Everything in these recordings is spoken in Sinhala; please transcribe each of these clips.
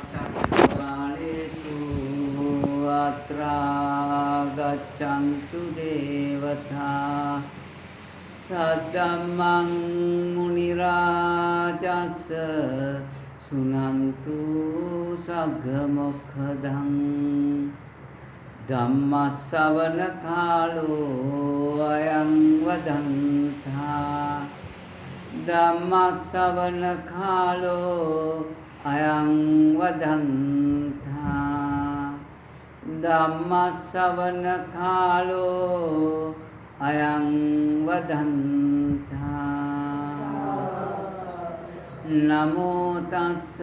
චක්කවාලේසු අත්‍රා ගච්ඡන්තු දේවතා සද්දම්මං මුනි රාජස්ස සුනන්තු සග්ග මොක්ඛදං ධම්මස්සවන කාලෝ අයං වදන්තා ධම්මස්සවන කාලෝ අයං වදන්තා ධම්මස්සවන කාලෝ අයං වදන්තා නමෝ තස්ස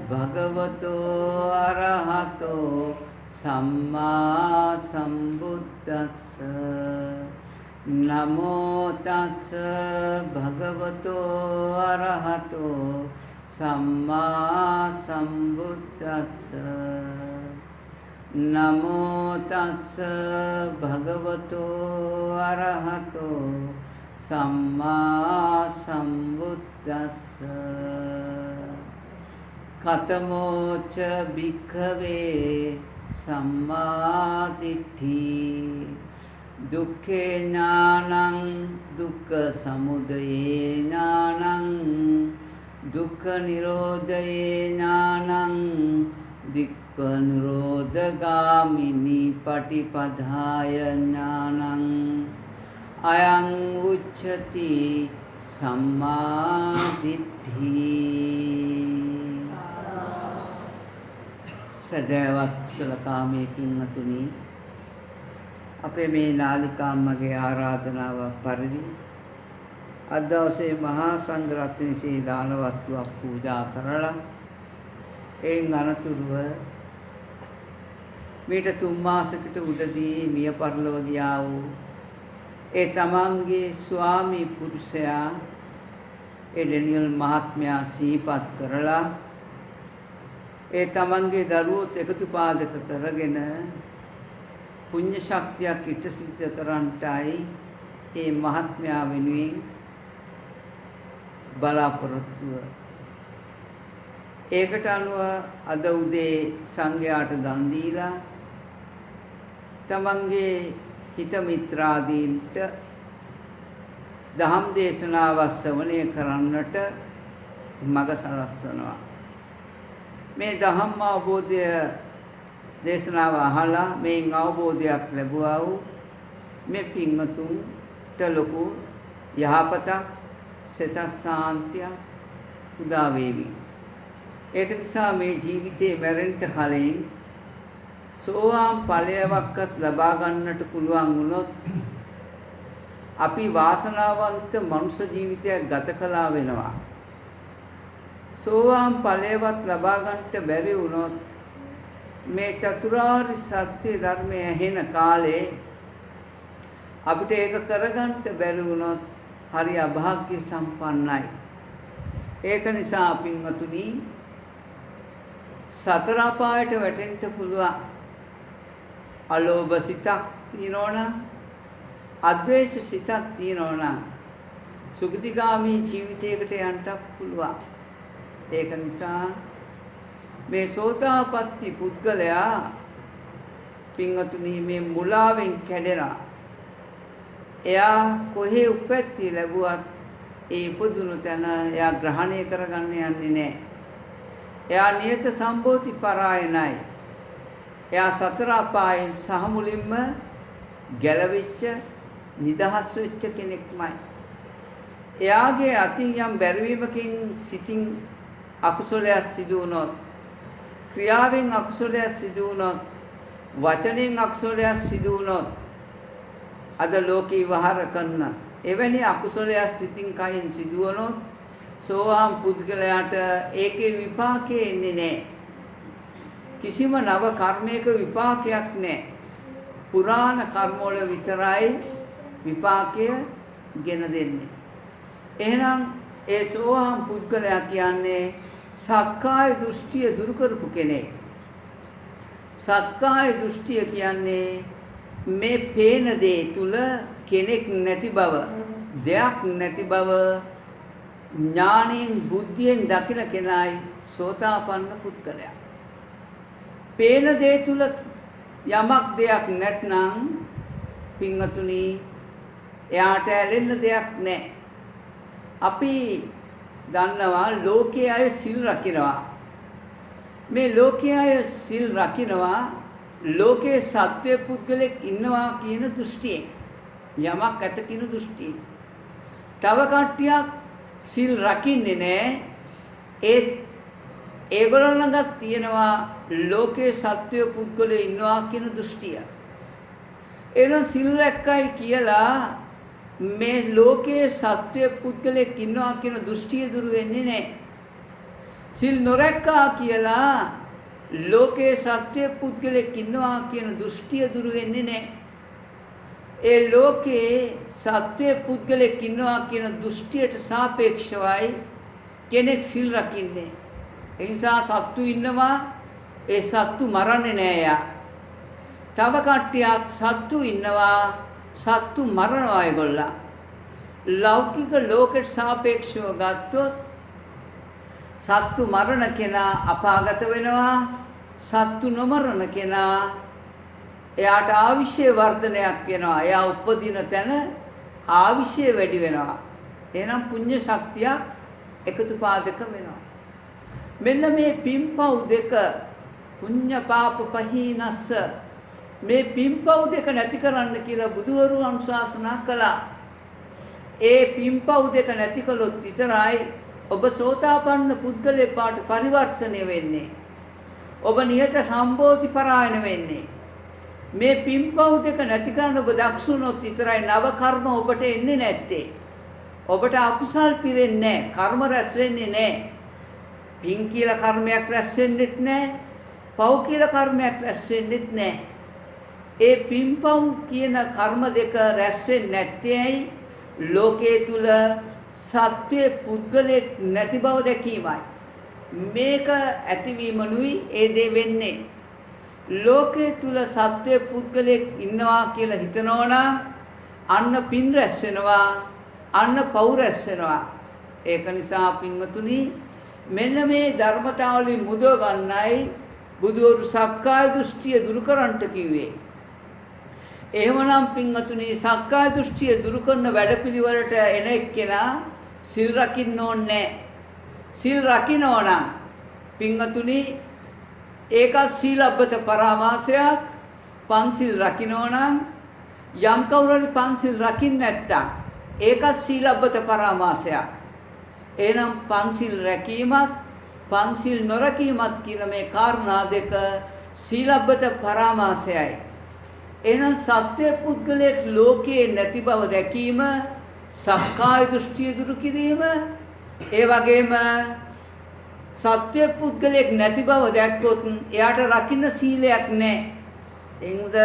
භගවතෝ අරහතෝ සම්මා සම්බුද්දස්ස නමෝ තස්ස භගවතෝ අරහතෝ සම්මා සම්බුද්දස්ස නමෝ තස්ස භගවතෝ අරහතෝ සම්මා සම්බුද්දස්ස කතමෝච භික්ඛවේ සම්මා දිට්ඨි දුක්ඛේ ඥානං දුක්ඛ සමුදයේ ඥානං දුක්ඛ නිරෝධයේ ඥානං දුක්ඛ නිරෝධගාමිනී පටිපදාය ඥානං අයං උච්චති සම්මා දිට්ඨි සදේවත් සලකාමේ පින්වතුනි අපේ මේ නාලිකාම්මගේ ආරාධනාව පරිදි අද දවසේ මහා සංඝ රත්න විශේෂ දාන වස්තුවක් පූජා කරලා එයින් අනතුරුව මීට 3 මාසයකට උඩදී මිය පරලොව ගියා වූ ඒ තමන්ගේ ස්වාමි පුරුෂයා ඒ ඩැනියල් මහත්මයා සිහිපත් කරලා ඒ තමන්ගේ දරුවොත් එකතු පාදක කරගෙන පුණ්‍ය ශක්තියක් ඉට සිද්ධ කරන්නටයි ඒ මහත්මයා වෙනුවෙන් බලාපොරොත්තුව. ඒකට අනුව අද උදේ සංඝයාට දන් දීලා තමන්ගේ හිත මිත්‍රාදීන්ට දහම් දේශනාව ශ්‍රවණය කරන්නට මඟ සලස්වනවා. මේ දහම් අවබෝධය දේශනාව අහලා මේන් අවබෝධයක් ලැබුවා වූ මේ පින්වතුන්ට ලොකු යහපතක් සිත ශාන්තියක් උදා වේවි. ඒක නිසා මේ ජීවිතේ මැරෙන්න කලින් සෝවාන් ඵලයක්වත් ලබා ගන්නට පුළුවන් වුණොත් අපි වාසනාවන්ත මනුෂ්‍ය ජීවිතයක් ගත කළා වෙනවා. සෝවාන් ඵලයවත් ලබා ගන්නට බැරි වුණොත් මේ චතුරාර්ය සත්‍ය ධර්මය ඇහෙන කාලේ අපිට ඒක කරගන්න බැරි වුණොත් හරි අභාග්‍ය සම්පන්නයි. ඒක නිසා පින්වතුනි සතර අපායට වැටෙන්න පුළුවන්. අලෝභ සිතක් තියෙනවනම් අද්වේෂ සිතක් තියෙනවනම් සුගතිගාමී ජීවිතයකට යන්නත් පුළුවන්. ඒක නිසා මේ සෝතාපට්ටි පුද්ගලයා පින්වතුනි මේ මුලාවෙන් කැඩෙනා. එයා කොහේ උපැත්ති ලැබුවත් ඒ ඉපදුණු තැන එයා ග්‍රහණය කරගන්න යන්නේ නැහැ. එයා නියත සම්බෝධි පරායනයි. එයා සතර අපායන් සහ මුලින්ම ගැලවිච්ච නිදහස් වෙච්ච කෙනෙක්මයි. එයාගේ අතින් යම් බැරිවීමකින් සිතින් අකුසලයක් සිදු වුණොත්, ක්‍රියාවෙන් අකුසලයක් සිදු වුණොත්, වචනෙන් අකුසලයක් සිදු වුණොත්, අද ලෝකේ විවහාර කරන එවැනි අකුසලයක් සිතින් කයින් සිදු වුණොත් සෝවාන් පුද්ගලයාට ඒකේ විපාකේ එන්නේ නැහැ. කිසිම නව කර්මයක විපාකයක් නැහැ. පුරාණ කර්ම වල විතරයි විපාකය ගෙන දෙන්නේ. එහෙනම් ඒ සෝවාන් පුද්ගලයා කියන්නේ සක්කාය දෘෂ්ටිය දුරු කරපු කෙනෙක්. සක්කාය දෘෂ්ටිය කියන්නේ මේ පේන දේ තුල කෙනෙක් නැති බව, දෙයක් නැති බව ඥාණයෙන් බුද්ධියෙන් දකින කෙනායි සෝතාපන්න පුද්ගලයා. පේන දේ තුල යමක් දෙයක් නැත්නම් පින්වතුනි එයාට ඇලෙන්න දෙයක් නැහැ. අපි දන්නවා ලෝකයේ අය සිල් රකින්නවා. මේ ලෝකයේ අය සිල් රකින්නවා ලෝකයේ සත්‍ය පුද්ගලෙක් ඉන්නවා කියන දෘෂ්ටියෙන්. යමක් ඇත කියන දෘෂ්ටියෙන්. තව කට්ටියක් සිල් රකින්නේ නැහැ. ඒගොල්ලෝ ළඟ තියෙනවා ලෝකයේ සත්‍ය පුද්ගලෙ ඉන්නවා කියන දෘෂ්ටිය. එහෙනම් සිල් රැක්කයි කියලා මේ ලෝකයේ සත්‍ය පුද්ගලෙක් ඉන්නවා කියන දෘෂ්ටිය දුරු වෙන්නේ නැහැ. සිල් නොරැක්කා කියලා ලෝකයේ සත්‍ය පුද්ගලෙක් ඉන්නවා කියන දෘෂ්ටිය දුරු වෙන්නේ නැහැ. ඒ ලෝකයේ සත්‍ය පුද්ගලෙක් ඉන්නවා කියන දෘෂ්ටියට සාපේක්ෂවයි කෙනෙක් සිල් රකින්නේ. ඒ නිසා සත්තු ඉන්නවා ඒ සත්තු මරන්නේ නෑ යා. තව කට්ටියක් සත්තු ඉන්නවා සත්තු මරනවා ඒගොල්ලා. ලෞකික ලෝකයට සාපේක්ෂව ගත්තොත් සත්තු මරණ කෙනා අපාගත වෙනවා. සත්තු නොමරණ කෙනා එයාට ආවිෂය වර්ධනයක් වෙනවා. එයා උපදින තැන ආවිෂය වැඩි වෙනවා. එහෙනම් පුණ්‍ය ශක්තියක් එකතු පාදක වෙනවා. මෙන්න මේ පින්පව් දෙක පුඤ්ඤ පාප පහීනස්ස මේ පින්පව් දෙක නැති කරන්න කියලා බුදුවරු අනුශාසනා කළා. ඒ පින්පව් දෙක නැති කළොත් විතරයි ඔබ සෝතාපන්න පුද්ගලයෙක් පාට පරිවර්තනය වෙන්නේ. ඔබ නියත සම්බෝධි පරායන වෙන්නේ. මේ පින්පව් දෙක නැති කරන්න ඔබ දක්ෂ වුණොත් විතරයි නව කර්ම ඔබට එන්නේ නැත්තේ. ඔබට අකුසල් පිරෙන්නේ නැහැ. කර්ම රැස් වෙන්නේ නැහැ. පින් කියලා කර්මයක් රැස් වෙන්නෙත් නැහැ. පව් කියලා කර්මයක් රැස් වෙන්නෙත් නැහැ. ඒ පින්පව් කියන කර්ම දෙක රැස් වෙන්නේ නැත්තේයි ලෝකයේ තුල සත්‍ය පුද්ගලෙක් නැති බව දැකීමයි. මේක ඇතිවීමනුයි ඒ දේ වෙන්නේ. ලෝකයේ තුල සත්‍ය පුද්ගලෙක් ඉන්නවා කියලා හිතනවනම් අන්න පින් රැස් වෙනවා. අන්න පව් රැස් වෙනවා. ඒක නිසා පින්වතුනි මෙන්න මේ ධර්මතාවලින් මුදව ගන්නයි බුදුවරු සක්කාය දෘෂ්ටිය දුරු කරන්නට කිව්වේ. එහෙමනම් පින්වතුනි සක්කාය දෘෂ්ටිය දුරු කරන වැඩපිළිවෙලට එන එක්කෙනා සිල් රකින්න ඕනේ. සිල් රකින්නෝ නම් පින්වතුනි ඒකත් සීලබ්බත පරාමාසයක්. පන්සිල් රකින්නෝ නම් යම් කවුරුහරි පන්සිල් රකින්න නැත්තම් ඒකත් සීලබ්බත පරාමාසයක්. එහෙනම් පන්සිල් රැකීමත් පන්සිල් නොරැකීමත් කියන මේ කාරණා දෙක සීලබ්බත පරාමාසයයි. එහෙනම් සත්‍ය පුද්ගලයෙක් ලෝකේ නැති බව දැකීම සක්කාය දෘෂ්ටිය දුරු කිරීම. ඒ වගේම සත්‍ය පුද්ගලයෙක් නැති බව දැක්කොත් එයාට රකින්න සීලයක් නැහැ. එමුද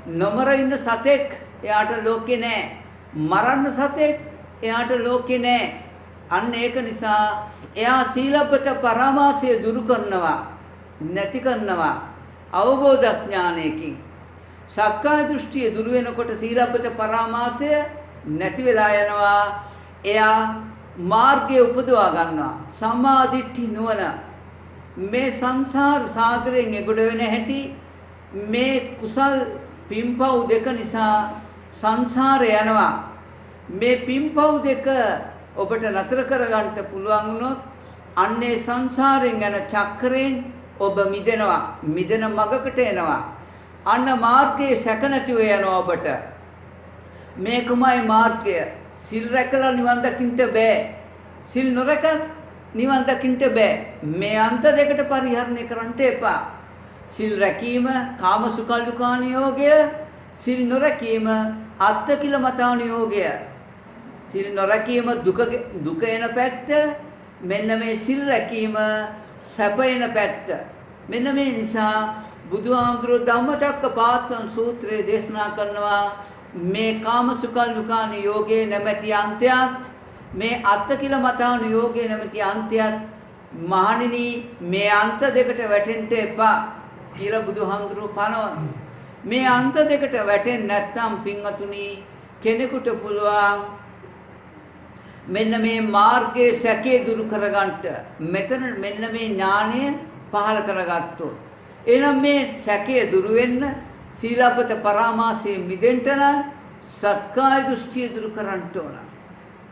නොමර ඉන්න සතෙක් එයාට ලෝකේ නැහැ. මරන්න සතෙක් එයාට ලෝකේ නැහැ. අන්න ඒක නිසා එයා සීලබ්බත පරාමාසය දුරු කරනවා නැති කරනවා අවබෝධ ඥානයකින්. සක්කාය දෘෂ්ටිය දුරු වෙනකොට සීලබ්බත පරාමාසය නැති වෙලා යනවා. එයා මාර්ගය උපදවා ගන්නවා. සම්මා දිට්ඨි නුවණ. මේ සංසාර සාගරයෙන් එගොඩ වෙන හැටි මේ කුසල් පින්පව් දෙක නිසා සංසාරේ යනවා. මේ පින්පව් දෙක ඔබට නතර කරගන්න පුළුවන් වුණොත් අන්නේ සංසාරයෙන් යන චක්‍රයෙන් ඔබ මිදෙනවා. මිදෙන මගකට එනවා. අන්න මාර්ගයේ සැක නැතිව යනවා ඔබට. මේකමයි මාර්ගය. සිල් රැකලා නිවන් දකින්න බෑ. සිල් නොරැක නිවන් දකින්න බෑ. මේ අන්ත දෙකට පරිහරණය කරන්න එපා. සිල් රැකීම කාමසුකල්ලුකාණ යෝගය, සිල් නොරැකීම අත්තිකිලමතාණ යෝගය. සිල් නොරැකීම දුක එන පැත්ත, මෙන්න මේ සිල් රැකීම සැප එන පැත්ත. මෙන්න මේ නිසා බුදුහාමුදුරුවෝ ධම්මචක්කපවත්තන සූත්‍රයේ දේශනා කරනවා මේ කාමසුකල්ලුකාණ යෝගයේ නැමැති අන්තයත් මේ අත්තිකිලමතාණ යෝගයේ නැමැති අන්තයත් මහණෙනි මේ අන්ත දෙකට වැටෙන්න එපා කියලා බුදුහාමුදුරුවෝ පනවනවා. මේ අන්ත දෙකට වැටෙන්නේ නැත්නම් පින්වතුනි කෙනෙකුට පුළුවන් මෙන්න මේ මාර්ගයේ සැකේ දුරු කරගන්නට මෙතන මෙන්න මේ ඥානය පහළ කරගත්තොත් එහෙනම් මේ සැකේ දුරු වෙන්න සීලබ්බත පරාමාසයෙන් මිදෙන්න නම් සක්කාය දෘෂ්ටිය දුරු කරන්න ඕන.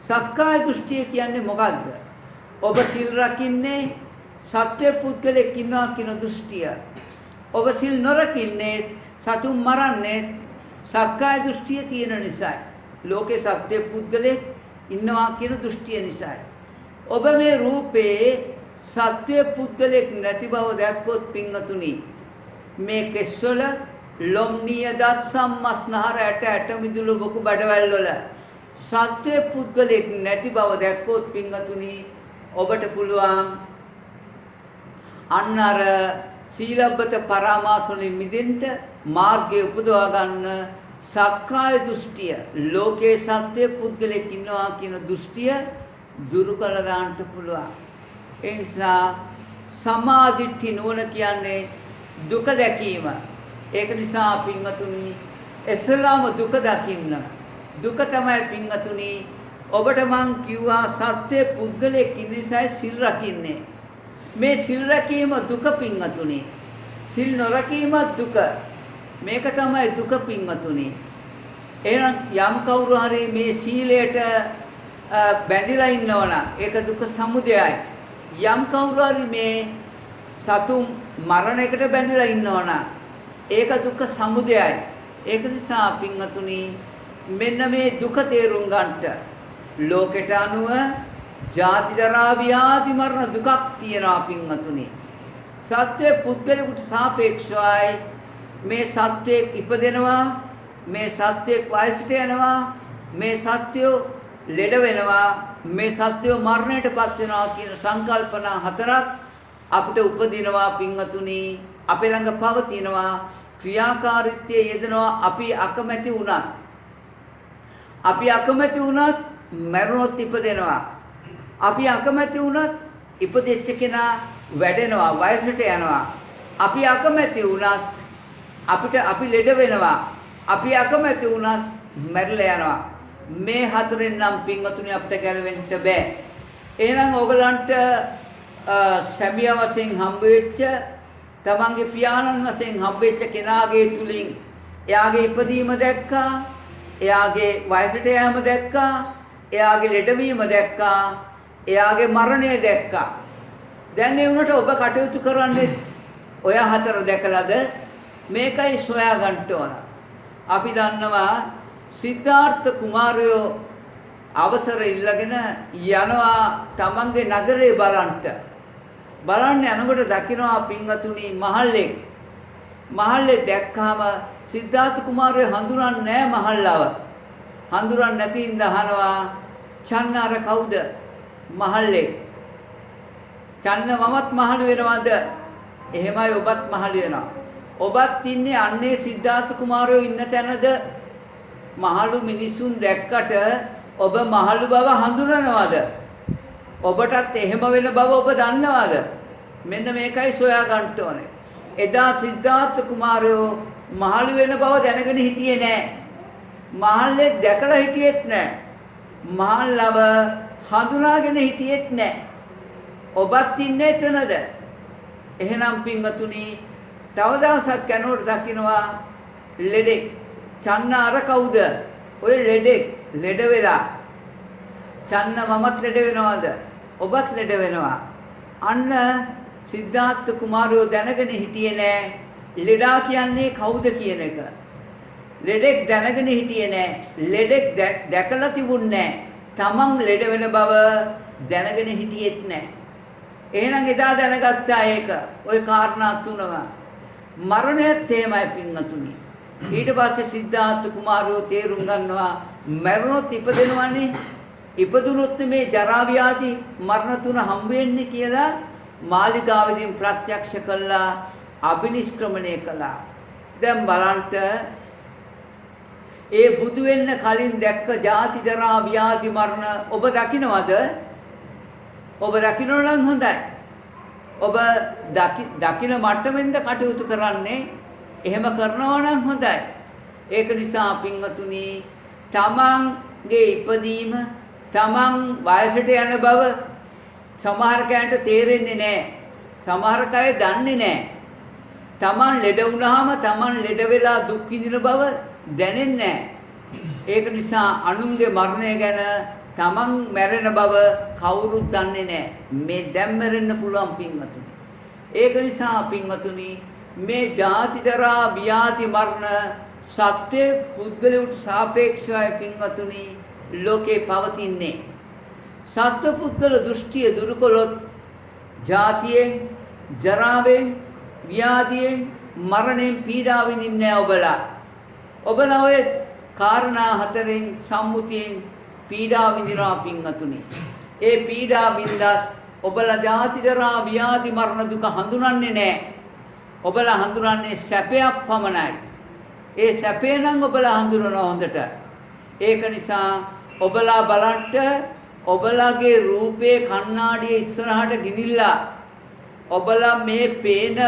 සක්කාය දෘෂ්ටිය කියන්නේ මොකද්ද? ඔබ සිල් රකින්නේ සත්‍ය පුද්ගලෙක් ඉන්නවා කියන දෘෂ්ටිය. ඔබ සිල් නොරකින්නේ සතුන් මරන්නේ සක්කාය දෘෂ්ටිය තියෙන නිසායි. ලෝකේ සත්‍ය පුද්ගලෙක් ඉන්නවා කියන දෘෂ්ටිය නිසායි. ඔබ මේ රූපේ සත්‍ය පුද්ගලෙක් නැති බව දැක්කොත් පින්වතුනි මේ කෙස්වල ලොම්නිය දස්සම් මස්නහර ඇට මිදුළු බොකු බඩවැල් වල සත්‍ය පුද්ගලෙක් නැති බව දැක්කොත් පින්වතුනි ඔබට පුළුවන් අන්න අර සීලබ්බත පරාමාස වලින් මිදෙන්න මාර්ගය උපදවා ගන්න සක්කාය දෘෂ්ටිය ලෝකේ සත්‍ය පුද්ගලෙක් ඉන්නවා කියන දෘෂ්ටිය දුරු කළ දාන්න පුළුවන්. ඒ නිසා සමාධිත්‍ය නුවණ කියන්නේ දුක දැකීම. ඒක නිසා පින්වතුනි එසලාම දුක දකින්න. දුක තමයි පින්වතුනි ඔබට මං කිව්වා සත්‍ය පුද්ගලෙක් ඉන්න නිසා සිල් රකින්නේ. මේ සිල් රැකීම දුක පින්වතුනි. සිල් නොරැකීම දුක. මේක තමයි දුක පින්වතුනි. එහෙනම් යම් කවුරු හරි මේ සීලයට බැඳිලා ඉන්නවනම් ඒක දුක සමුදයයි. යම් කවුරු හරි මේ සතුන් මරණ එකට බැඳිලා ඉන්නවනම් ඒක දුක සමුදයයි. ඒක නිසා පින්වතුනි මෙන්න මේ දුක තේරුම් ගන්නට ලෝකයට අනුව ජාති ජරා ව්‍යාධි මරණ දුකක් තියෙනවා පින්වතුනි. සත්‍ය පුද්ගලෙකුට සාපේක්ෂවයි මේ සත්‍යයක් ඉපදෙනවා, මේ සත්‍යයක් වයසට යනවා, මේ සත්‍යෝ ලෙඩ වෙනවා, මේ සත්‍යෝ මරණයටපත් වෙනවා කියන සංකල්පනා හතරක් අපිට උපදිනවා පින්වතුනි. අපේ ළඟ පවතිනවා ක්‍රියාකාරීත්වයේ යෙදෙනවා. අපි අකමැති වුණත් මරණොත් ඉපදෙනවා. අපි අකමැති වුණත් ඉපදෙච්ච කෙනා වැඩෙනවා, වයසට යනවා. අපි අකමැති වුණත් අපි ලෙඩ වෙනවා. අපි අකමැති වුණත් මැරිලා යනවා. මේ හතරෙන් නම් පින්වතුනි අපිට ගැලවෙන්න බෑ. එහෙනම් ඕගලන්ට සැමියා වශයෙන් හම්බ වෙච්ච තමන්ගේ පියාණන් වශයෙන් හම්බෙච්ච කෙනාගේ තුලින් එයාගේ ඉපදීම දැක්කා, එයාගේ වයසට යෑම දැක්කා, එයාගේ ලෙඩවීම දැක්කා, එයාගේ මරණය දැක්කා. දැන් ඒ උනට ඔබ කටයුතු කරන්නේ ඔය හතර දැකලාද? මේකයි සොයා ගන්න ඕන. අපි දන්නවා සිද්ධාර්ථ කුමාරයෝ අවසර ඉල්ලගෙන යනවා තමන්ගේ නගරේ බලන්න යනකොට දකිනවා පින්වතුනි මහල්ලේ දැක්කාම සිද්ධාර්ථ කුමාරයෝ හඳුනන්නේ නැහැ මහල්ලව. හඳුනන්නේ නැති ඉඳ අහනවා චන්න අර කවුද? මහල්ලේ. චන්න මමත් මහලු වෙනවද? එහෙමයි ඔබත් මහලු වෙනවා. ඔබත් ඉන්නේ අන්නේ සිද්ධාර්ථ කුමාරයෝ ඉන්න තැනද? මහලු මිනිසුන් දැක්කට ඔබ මහලු බව හඳුනනවද? ඔබටත් එහෙම වෙන බව ඔබ දන්නවද? මෙන්න මේකයි සොයා ගන්න ඕනේ. එදා සිද්ධාර්ථ කුමාරයෝ මහලු වෙන බව දැනගෙන හිටියේ නෑ. මහල්ලේ දැකලා හිටියෙත් නෑ. මහල්ලව හඳුනාගෙන හිටියෙත් නෑ. ඔබත් ඉන්නේ එතනද? එහෙනම් පින්වතුනි තව දවසක් යනකොට දකින්නවා ලෙඩෙක්. චන්න අර කවුද? ඔය ලෙඩ වෙලා. චන්න මමත් ලෙඩ වෙනවද? ඔබත් ලෙඩ වෙනවා. අන්න සිද්ධාර්ථ කුමාරයෝ දැනගෙන හිටියේ නෑ ලෙඩා කියන්නේ කවුද කියන එක. ලෙඩෙක් දැනගෙන හිටියේ නෑ. ලෙඩෙක් දැකලා තිබුණේ නෑ. තමන් ලෙඩ වෙන බව දැනගෙන හිටියෙත් නෑ. එහෙනම් එදා දැනගත්තා ඒක. ওই කාරණා තුනම. මරණයත් එහෙමයි පින්වතුනි. ඊට පස්සේ සිද්ධාර්ථ කුමාරයෝ තේරුම් ගන්නවා මරණොත් ඉපදෙනවනේ. ඉපදුනොත් මේ ජරා ව්‍යාධි මරණ තුන හම්බ වෙන්නේ කියලා මාලිගාවෙන් ප්‍රත්‍යක්ෂ කළා, අබිනිෂ්ක්‍රමණය කළා. දැන් බලන්න ඒ බුදු වෙන්න කලින් දැක්ක ජාති ජරා ව්‍යාධි මරණ ඔබ දකින්නවද? ඔබ දකින්න නම් හොඳයි. ඔබ දකින්න මට්ටමින්ද කටයුතු කරන්නේ? එහෙම කරනවා නම් හොඳයි. ඒක නිසා පින්වතුනි තමන්ගේ ඉපදීම තමන් වයසට යන බව සමහර කයන්ට තේරෙන්නේ නැහැ. සමහර කය දන්නේ නැහැ. තමන් ලෙඩ වුණාම තමන් ලෙඩ වෙලා දුක් විඳින බව දැනෙන්නේ නැහැ. ඒක නිසා අනුන්ගේ මරණය ගැන තමන් මැරෙන බව කවුරුත් දන්නේ නැහැ. මේ දැන් මැරෙන්න පුළුවන් පින්වතුනි. ඒක නිසා පින්වතුනි මේ ජාති ජරා ව්‍යාධි මරණ සත්‍ය පුද්ගලයාට සාපේක්ෂවයි පින්වතුනි ලෝකේ පවතින්නේ. සත්ව පුද්ගල දෘෂ්ටිය දුරු කළොත් ජාතියෙන් ජරාවෙන් ව්‍යාධියෙන් මරණයෙන් පීඩා විඳින්නේ ඔබලා. ඔබලා ඔය කාරණා හතරෙන් සම්මුතියෙන් පීඩා විඳිනවා පින්වතුනි. ඒ පීඩා විඳත් ඔබලා ජාති ජරා ව්‍යාධි මරණ දුක හඳුනන්නේ නැහැ. ඔබලා හඳුනන්නේ සැපයක් පමණයි. ඒ සැපේ නම් ඔබලා හඳුනනවා හොඳට. ඒක නිසා ඔබලා බලන්න ඔබලාගේ රූපේ කණ්ණාඩියේ ඉස්සරහට ගිනිල්ලා ඔබලා මේ පේන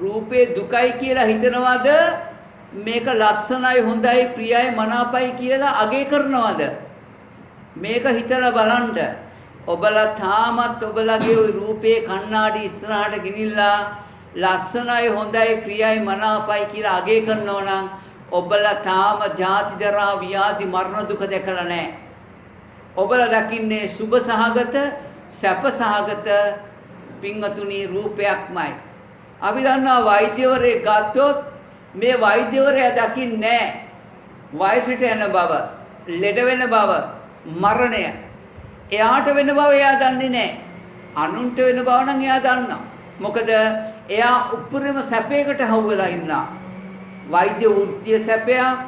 රූපේ දුකයි කියලා හිතනවද? මේක ලස්සනයි හොඳයි ප්‍රියයි මනාපයි කියලා අගය කරනවද? මේක හිතලා බලන්න. ඔබලා තාමත් ඔබලාගේ ওই රූපේ කණ්ණාඩි ඉස්සරහට ගිනිල්ලා ලස්සනයි හොඳයි ප්‍රියයි මනාපයි කියලා අගය කරනවා නම් ඔබලා තාම ජාති ජරා ව්‍යාධි මරණ දුක දැකලා නැහැ. ඔබලා දකින්නේ සුභ සහගත සැප සහගත පින්වතුනි රූපයක්මයි. අපි දන්නවා වෛද්‍යවරයෙක් ගත්තොත් මේ වෛද්‍යවරයා දකින්නේ වයසට යන බව, ලෙඩ වෙන බව, මරණය. එයාට වෙන බව එයා දන්නේ නැහැ. අනුන්ට වෙන බව නම් එයා දන්නවා. මොකද එයා උපරිම සැපයකට හවුවලා ඉන්නා. වෛද්‍ය වෘත්තිය සැපයක්.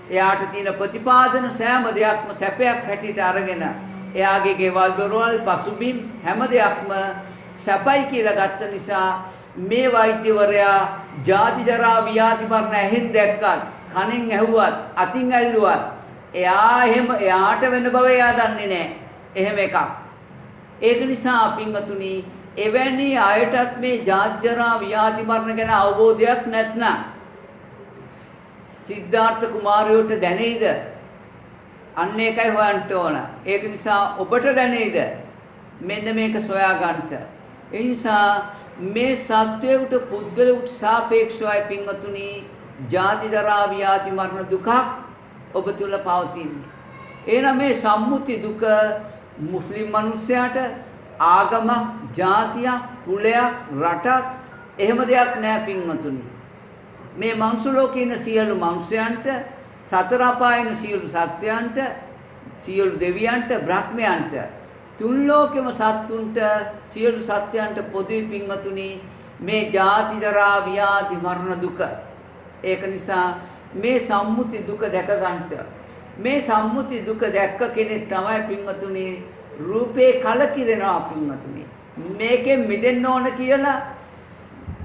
එයාට තියෙන ප්‍රතිපාදන සෑම දෙයක්ම සැපයක් හැටියට අරගෙන එයාගේ ගෙවල් දොරවල් පසුබිම් හැම දෙයක්ම සැපයි කියලා ගත්ත නිසා මේ වෛද්‍යවරයා ජාති ජරා ව්‍යාධි මරණ ඇහෙන් දැක්කත් කනෙන් ඇහුවත් අතින් ඇල්ලුවත් එයාට වෙන බව එයා දන්නේ නැහැ. එහෙම එකක්. ඒක නිසා පින්වතුනි එවැනි අයටත් මේ ජාති ජරා ව්‍යාධි මරණ ගැන අවබෝධයක් නැත්නම් සිද්ධාර්ථ කුමාරයාට දැනෙයිද? අන්න ඒකයි හොයන්න ඕන. ඒක නිසා ඔබට දැනෙයිද? මෙන්න මේක සොයා ගන්නට. ඒ නිසා මේ සත්වයට පුද්ගලයට සාපේක්ෂවයි පින්වතුනි ජාති ජරා ව්‍යාධි මරණ දුක ඔබ තුල පවතින්නේ. එහෙනම් මේ සම්මුති දුක මුස්ලිම් මිනිසයාට ආගමක්, ජාතියක්, කුලයක්, රටක් එහෙම දෙයක් නෑ පින්වතුනි. මේ මනුෂ්‍ය ලෝකේ ඉන්න සියලු මනුෂ්‍යයන්ට, සතර අපායන සියලු සත්වයන්ට, සියලු දෙවියන්ට, බ්‍රහ්මයන්ට, තුන් ලෝකෙම සත්තුන්ට, සියලු සත්වයන්ට පොදුයි පින්වතුනි මේ ජාති ජරා ව්‍යාධි මරණ දුක. ඒක නිසා මේ සම්මුති දුක දැක ගන්නට. මේ සම්මුති දුක දැක්ක කෙනෙක් තමයි පින්වතුනි රූපේ කලකිරෙනවා පින්වතුනි. මේකෙන් මිදෙන්න ඕන කියලා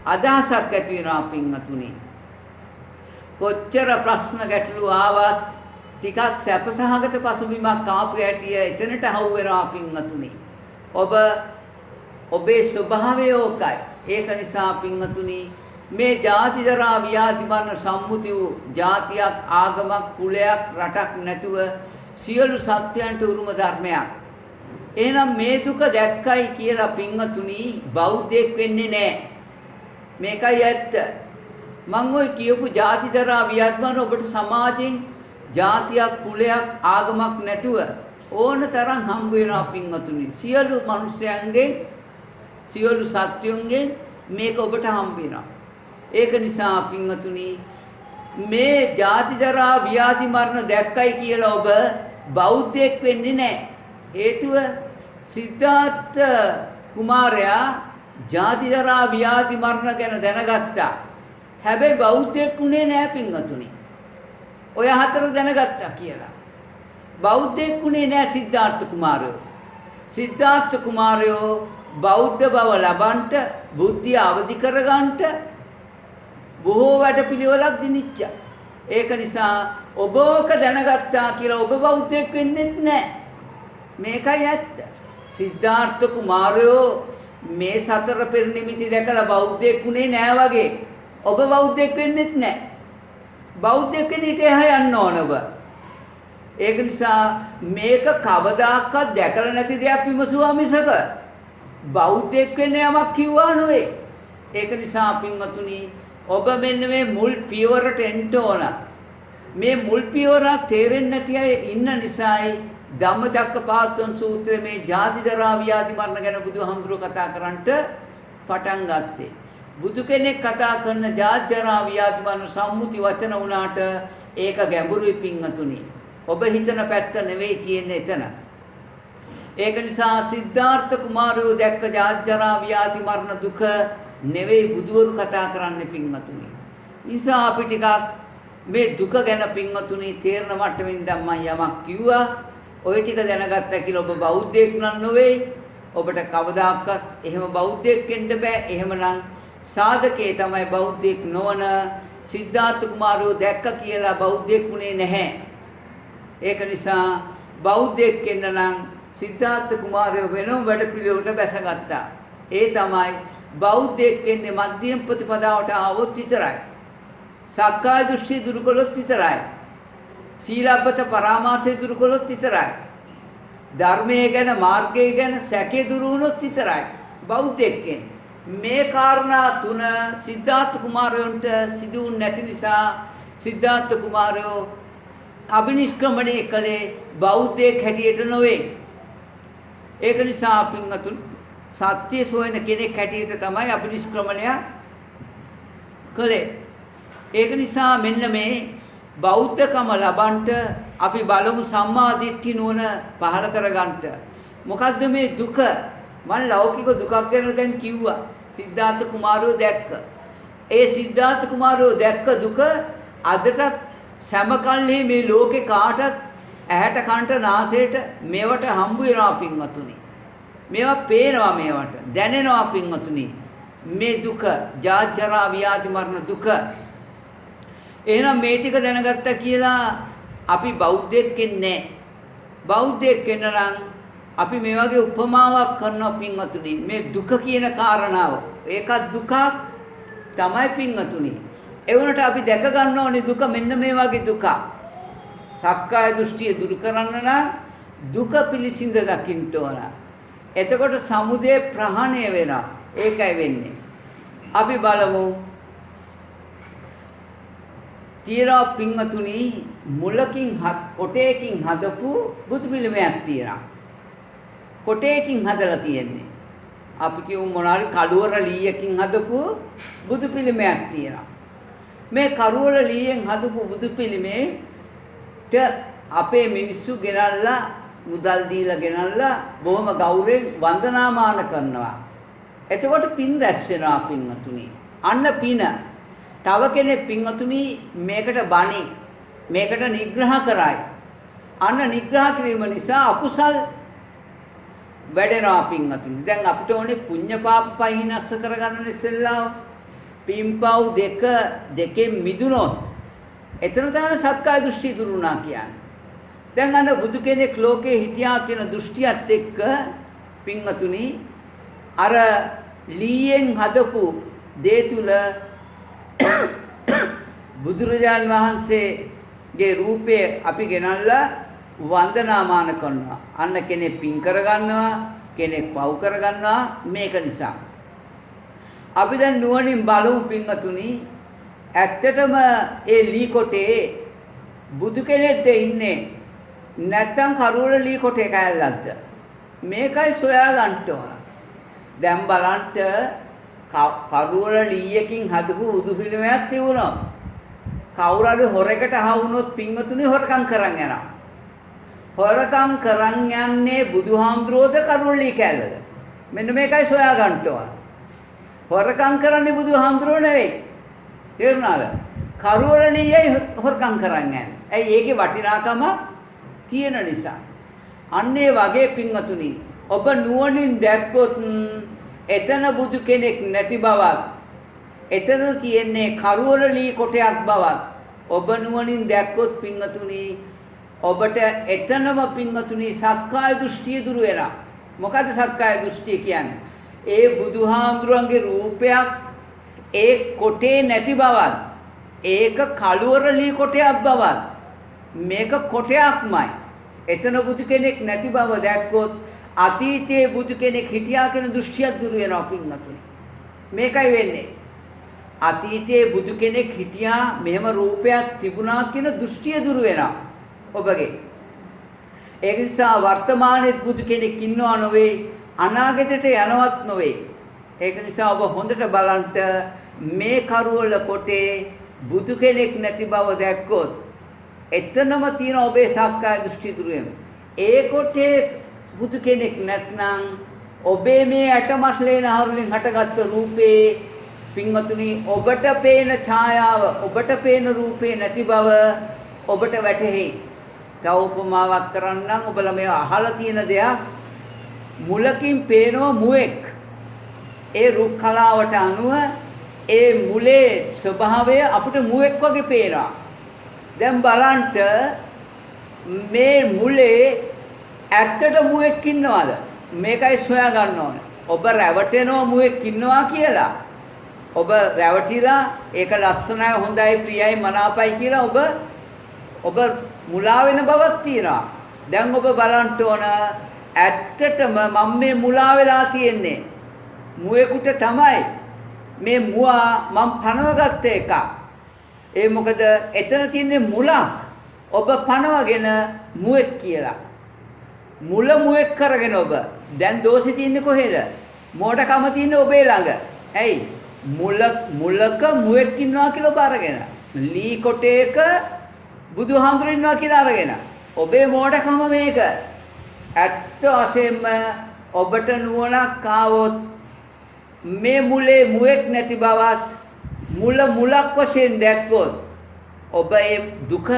අදහසක් ඇති වෙනවා පින්වතුනි. කොච්චර ප්‍රශ්න ගැටලු ආවත් ටිකක් සැපසහගත පසුබිමක් ආපු හැටිය එතනට හවු වෙනවා පින්වතුනි. ඔබේ ස්වභාවය ඕකයි. ඒක නිසා පින්වතුනි මේ ජාති ජරා ව්‍යාධි මරණ සම්මුති වූ ජාතියක්, ආගමක්, කුලයක්, රටක් නැතුව සියලු සත්‍යයන්ට උරුම ධර්මයක්. එහෙනම් මේ දුක දැක්කයි කියලා පින්වතුනි බෞද්ධයෙක් වෙන්නේ නැහැ. මේකයි ඇත්ත. මම ඔය කියපු ජාති ජරා ව්‍යාධි මරණ ඔබට සමාජයෙන් ජාතියක්, කුලයක්, ආගමක් නැතුව ඕන තරම් හම්බ වෙනවා පින්වතුනි. සියලු මිනිස්යන්ගේ, සියලු සත්‍යයන්ගේ මේක ඔබට හම්බ වෙනවා. ඒක නිසා පින්වතුනි මේ ජාති ජරා ව්‍යාධි මරණ දැක්කයි කියලා ඔබ බෞද්ධයෙක් වෙන්නේ නැහැ. හේතුව සිද්ධාර්ථ කුමාරයා ජාති ජරා ව්‍යාධි මරණ ගැන දැනගත්තා. හැබැයි බෞද්ධයෙක් උනේ නැහැ පින්වතුනි. ඔය හතර දැනගත්තා කියලා. බෞද්ධයෙක් උනේ නැහැ සිද්ධාර්ථ කුමාරයෝ. සිද්ධාර්ථ කුමාරයෝ බෞද්ධ බව ලබන්ට, බුද්ධිය අවදි කරගන්නට බොහෝ වැඩපිළිවෙලක් දිනිච්චා. ඒක නිසා ඔබ ඕක දැනගත්තා කියලා ඔබ බෞද්ධයෙක් වෙන්නේ නැහැ. මේකයි ඇත්ත. සිද්ධාර්ථ කුමාරයෝ මේ සතර පෙර නිමිති දැකලා බෞද්ධයෙක් උනේ නෑ වගේ ඔබ බෞද්ධයෙක් වෙන්නෙත් නෑ. බෞද්ධයෙක් වෙන්න ඊට එහා යන්න ඕන ඔබ. ඒක නිසා මේක කවදාකවත් දැකලා නැති දෙයක් විමසුවා මිසක බෞද්ධයෙක් වෙන්න යමක් කිව්වා නෙවෙයි. ඒක නිසා පින්වතුනි ඔබ මෙන්න මේ මුල් පියවරට එන්න ඕන. මේ මුල් පියවර තේරෙන්නේ නැති අය ඉන්න නිසායි ධම්මචක්කපවත්තන සූත්‍රයේ මේ ජාති ජරා ව්‍යාධි මරණ ගැන බුදුහාමුදුරුවෝ කතා කරන්නට පටන් ගත්තේ. බුදු කෙනෙක් කතා කරන ජාති ජරා ව්‍යාධි මරණ සම්මුති වචන වුණාට ඒක ගැඹුරුයි පින්වතුනි. ඔබ හිතන පැත්ත නෙවෙයි තියෙන්නේ එතන. ඒක නිසා සිද්ධාර්ථ කුමාරයෝ දැක්ක ජාති ජරා ව්‍යාධි මරණ දුක නෙවෙයි බුදුවරු කතා කරන්නේ පින්වතුනි. නිසා අපි ටිකක් මේ දුක ගැන පින්වතුනි තේරෙන මට්ටමින් දැන් මම යමක් කිව්වා. ඔය ටික දැනගත්තා කියලා ඔබ බෞද්ධයෙක් නන් නෙවෙයි. ඔබට කවදාකවත් එහෙම බෞද්ධයෙක් වෙන්න බෑ. එහෙමනම් සාධකේ තමයි බෞද්ධයෙක් නොවන සිද්ධාර්ථ කුමාරයෝ දැක්ක කියලා බෞද්ධයෙක් වුණේ නැහැ. ඒක නිසා බෞද්ධයෙක් වෙන්න නම් සිද්ධාර්ථ කුමාරයෝ වෙනම වැඩපිළිවෙලකට බැසගත්තා. ඒ තමයි බෞද්ධයෙක් වෙන්නේ මධ්‍යම ප්‍රතිපදාවට ආවොත් විතරයි. සක්කාය දෘෂ්ටි දුරු කළොත් විතරයි. සීලබ්බත පරාමාසය දුරු කළොත් විතරයි. ධර්මයේ ගැන මාර්ගයේ ගැන සැකේ දුරු වුණොත් විතරයි බෞද්ධයෙක් වෙන්නේ. මේ කාරණා තුන සිද්ධාර්ථ කුමාරයන්ට සිදු නැති නිසා සිද්ධාර්ථ කුමාරයෝ අභිනිෂ්ක්‍රමණය කළේ බෞද්ධයෙක් හැටියට නොවේ. ඒක නිසා පින්වතුන් සත්‍ය සොයන කෙනෙක් හැටියට තමයි අභිනිෂ්ක්‍රමණය කළේ. ඒක නිසා මෙන්න මේ බෞද්ධකම ලබන්නට අපි බලමු සම්මා දිට්ඨි නුවණ පහළ කරගන්නට. මොකද්ද මේ දුක? මම ලෞකික දුකක් ගැන දැන් කිව්වා. සිද්ධාර්ථ කුමාරයෝ දැක්ක. ඒ සිද්ධාර්ථ කුමාරයෝ දැක්ක දුක අදටත් සමකල්හි මේ ලෝකේ කාටත් ඇහැට කනට නාසයට මේවට හම්බ වෙනවා පින්වතුනි. මේවා පේනවා මේවට දැනෙනවා පින්වතුනි. මේ දුක ජාති ජරා ව්‍යාධි මරණ දුක. එහෙනම් මේ ටික දැනගත්තා කියලා අපි බෞද්ධයෙක් වෙන්නේ නැහැ. බෞද්ධයෙක් වෙන්න නම් අපි මේ වගේ උපමාවක් කරනවා පින්වතුනි. මේ දුක කියන කාරණාව ඒකත් දුකක් තමයි පින්වතුනි. ඒ වුණාට අපි දැක ගන්න ඕනේ දුක මෙන්න මේ වගේ දුකක්. සක්කාය දෘෂ්ටිය දුරු කරන්න නම් දුක පිළිසිඳ දකින්න ඕන. එතකොට සමුදය ප්‍රහාණය වෙනවා. ඒකයි වෙන්නේ. අපි බලමු තියලා පින්වතුනි මුලකින් කොටේකින් හදපු බුදු පිළිමයක් තියෙනවා. කොටේකින් හදලා තියෙන්නේ. අපි කියමු මොනාරි කඩුවර ලීයකින් හදපු බුදු පිළිමයක් තියෙනවා. මේ කරුවල ලීයෙන් හදපු බුදු පිළිමේට අපේ මිනිස්සු ගෙනල්ලා මුදල් දීලා ගෙනල්ලා බොහොම ගෞරවයෙන් වන්දනාමාන කරනවා. එතකොට පින් රැස් වෙනවා පින්වතුනි. අන්න පින. තව කෙනෙක් පින්වතුනි මේකට බණි මේකට නිග්‍රහ කරයි. අන්න නිග්‍රහ කිරීම නිසා අකුසල් වැඩෙනවා පින්වතුනි. දැන් අපිට ඕනේ පුඤ්ඤ පාප පහිනස්ස කරගන්න ඉස්සෙල්ලා පින්පව් දෙකෙන් මිදුනොත් එතන තමයි සක්කාය දෘෂ්ටි දුරු වුණා කියන්නේ. දැන් අන්න බුදු කෙනෙක් ලෝකේ හිටියා කියන දෘෂ්ටියත් එක්ක පින්වතුනි අර ලීයෙන් හදපු දේ තුල බුදුරජාන් වහන්සේගේ රූපය අපි ගෙනල්ලා වන්දනාමාන කරනවා. අන්න කෙනෙක් පින් කරගන්නවා, කෙනෙක් පව් කරගන්නවා මේක නිසා. අපි දැන් නුවණින් බලමු පින්වතුනි ඇත්තටම ඒ ලී කොටේ බුදු කෙනෙක්ද ඉන්නේ නැත්නම් කරුවල ලී කොටේ කැලලක්ද? මේකයි සොයා ගන්න ඕන. දැන් බලන්න කරුවල ලීයකින් හදපු බුදු පිළිමයක් තිබුණා. කවුරු හරි හොරෙකුට අහුනොත් පින්වතුනි හොරකම් කරන් යනවා. හොරකම් කරන් යන්නේ බුදුහාමුදුරුවෝද කරුවල ලී කැලලද? මෙන්න මේකයි සොයා ගන්න ඕන. හොරකම් කරන්නේ බුදුහාමුදුරුවෝ නෙවෙයි. තේරුණාද? කරුවල ලීයයි හොරකම් කරන් යන්නේ. ඇයි ඒකේ වටිනාකම තියෙන නිසා. අන්න ඒ වගේ පින්වතුනි ඔබ නුවණින් දැක්කොත් එතන බුදු කෙනෙක් නැති බවක් එතන තියෙන්නේ කරුවල ලී කොටයක් බවක් ඔබ නුවණින් දැක්කොත් පින්වතුනි ඔබට එතනම පින්වතුනි සක්කාය දෘෂ්ටිය දුරු වෙනවා. මොකද සක්කාය දෘෂ්ටිය කියන්නේ? ඒ බුදුහාමුදුරන්ගේ රූපයක් ඒ කොටේ නැති බවක් ඒක කළුවර ලී කොටයක් බවක් මේක කොටයක්මයි. එතන බුදු කෙනෙක් නැති බව දැක්කොත් අතීතයේ බුදු කෙනෙක් හිටියා කියන දෘෂ්ටියක් දුර වෙනවා පින්වතුනි. මේකයි වෙන්නේ. අතීතයේ බුදු කෙනෙක් හිටියා මෙහෙම රූපයක් තිබුණා කියන දෘෂ්ටිය දුර වෙනවා ඔබගේ. ඒක නිසා වර්තමානයේ බුදු කෙනෙක් ඉන්නව නොවේ, අනාගතයට යනවත් නොවේ. ඒක නිසා ඔබ හොඳට බලන්න මේ කරවල කොටේ බුදු කෙනෙක් නැති බව දැක්කොත් එතනම තියෙන ඔබේ සක්කාය දෘෂ්ටි දුර වෙනවා. ඒ කොටේ බුදු කෙනෙක් නැත්නම් ඔබේ මේ ඇටමස්ලේන හරුලින් හටගත්තු රූපේ පින්වතුනි ඔබට පේන ඡායාව, ඔබට පේන රූපේ නැති බව ඔබට වැටහෙයි. තව උපමාවක් කරන්නම්. ඔබලා මේ අහලා තියෙන දෙයක් මුලකින් පේනවා මුවෙක්. ඒ රුක් කලාවට අනුව ඒ මුලේ ස්වභාවය අපිට මුවෙක් වගේ පේනවා. දැන් බලන්න මේ මුලේ ඇත්තට මුවෙක් ඉන්නවද? මේකයි සොයා ගන්න ඕනේ. ඔබ රැවටෙනවා මුවෙක් ඉන්නවා කියලා. ඔබ රැවටිලා ඒක ලස්සනයි, හොඳයි, ප්‍රියයි, මනාපයි කියලා ඔබ මුලා වෙන බවක් තියෙනවා. දැන් ඔබ බලන්න ඕන ඇත්තටම මම මේ මුලා වෙලා තියෙන්නේ මුවෙකුට තමයි. මේ මුවා මම පනවගත්ත එක. ඒ මොකද එතන තියෙන්නේ මුලක්. ඔබ පනවගෙන මුවෙක් කියලා. මුල මුවෙක් කරගෙන ඔබ. දැන් දෝෂේ තියෙන්නේ කොහෙද? මෝඩකම තියෙන්නේ ඔබේ ළඟ. ඇයි? මුලක මුවෙක් ඉන්නවා කියලා ඔබ අරගෙන. ලී කොටේක බුදුහාමුදුරුවෝ ඉන්නවා කියලා අරගෙන. ඔබේ මෝඩකම මේක. ඇත්ත වශයෙන්ම ඔබට නුවණක් ආවොත් මේ මුලේ මුවෙක් නැති බවත් මුලක් වශයෙන් දැක්කොත් ඔබ ඒ දුක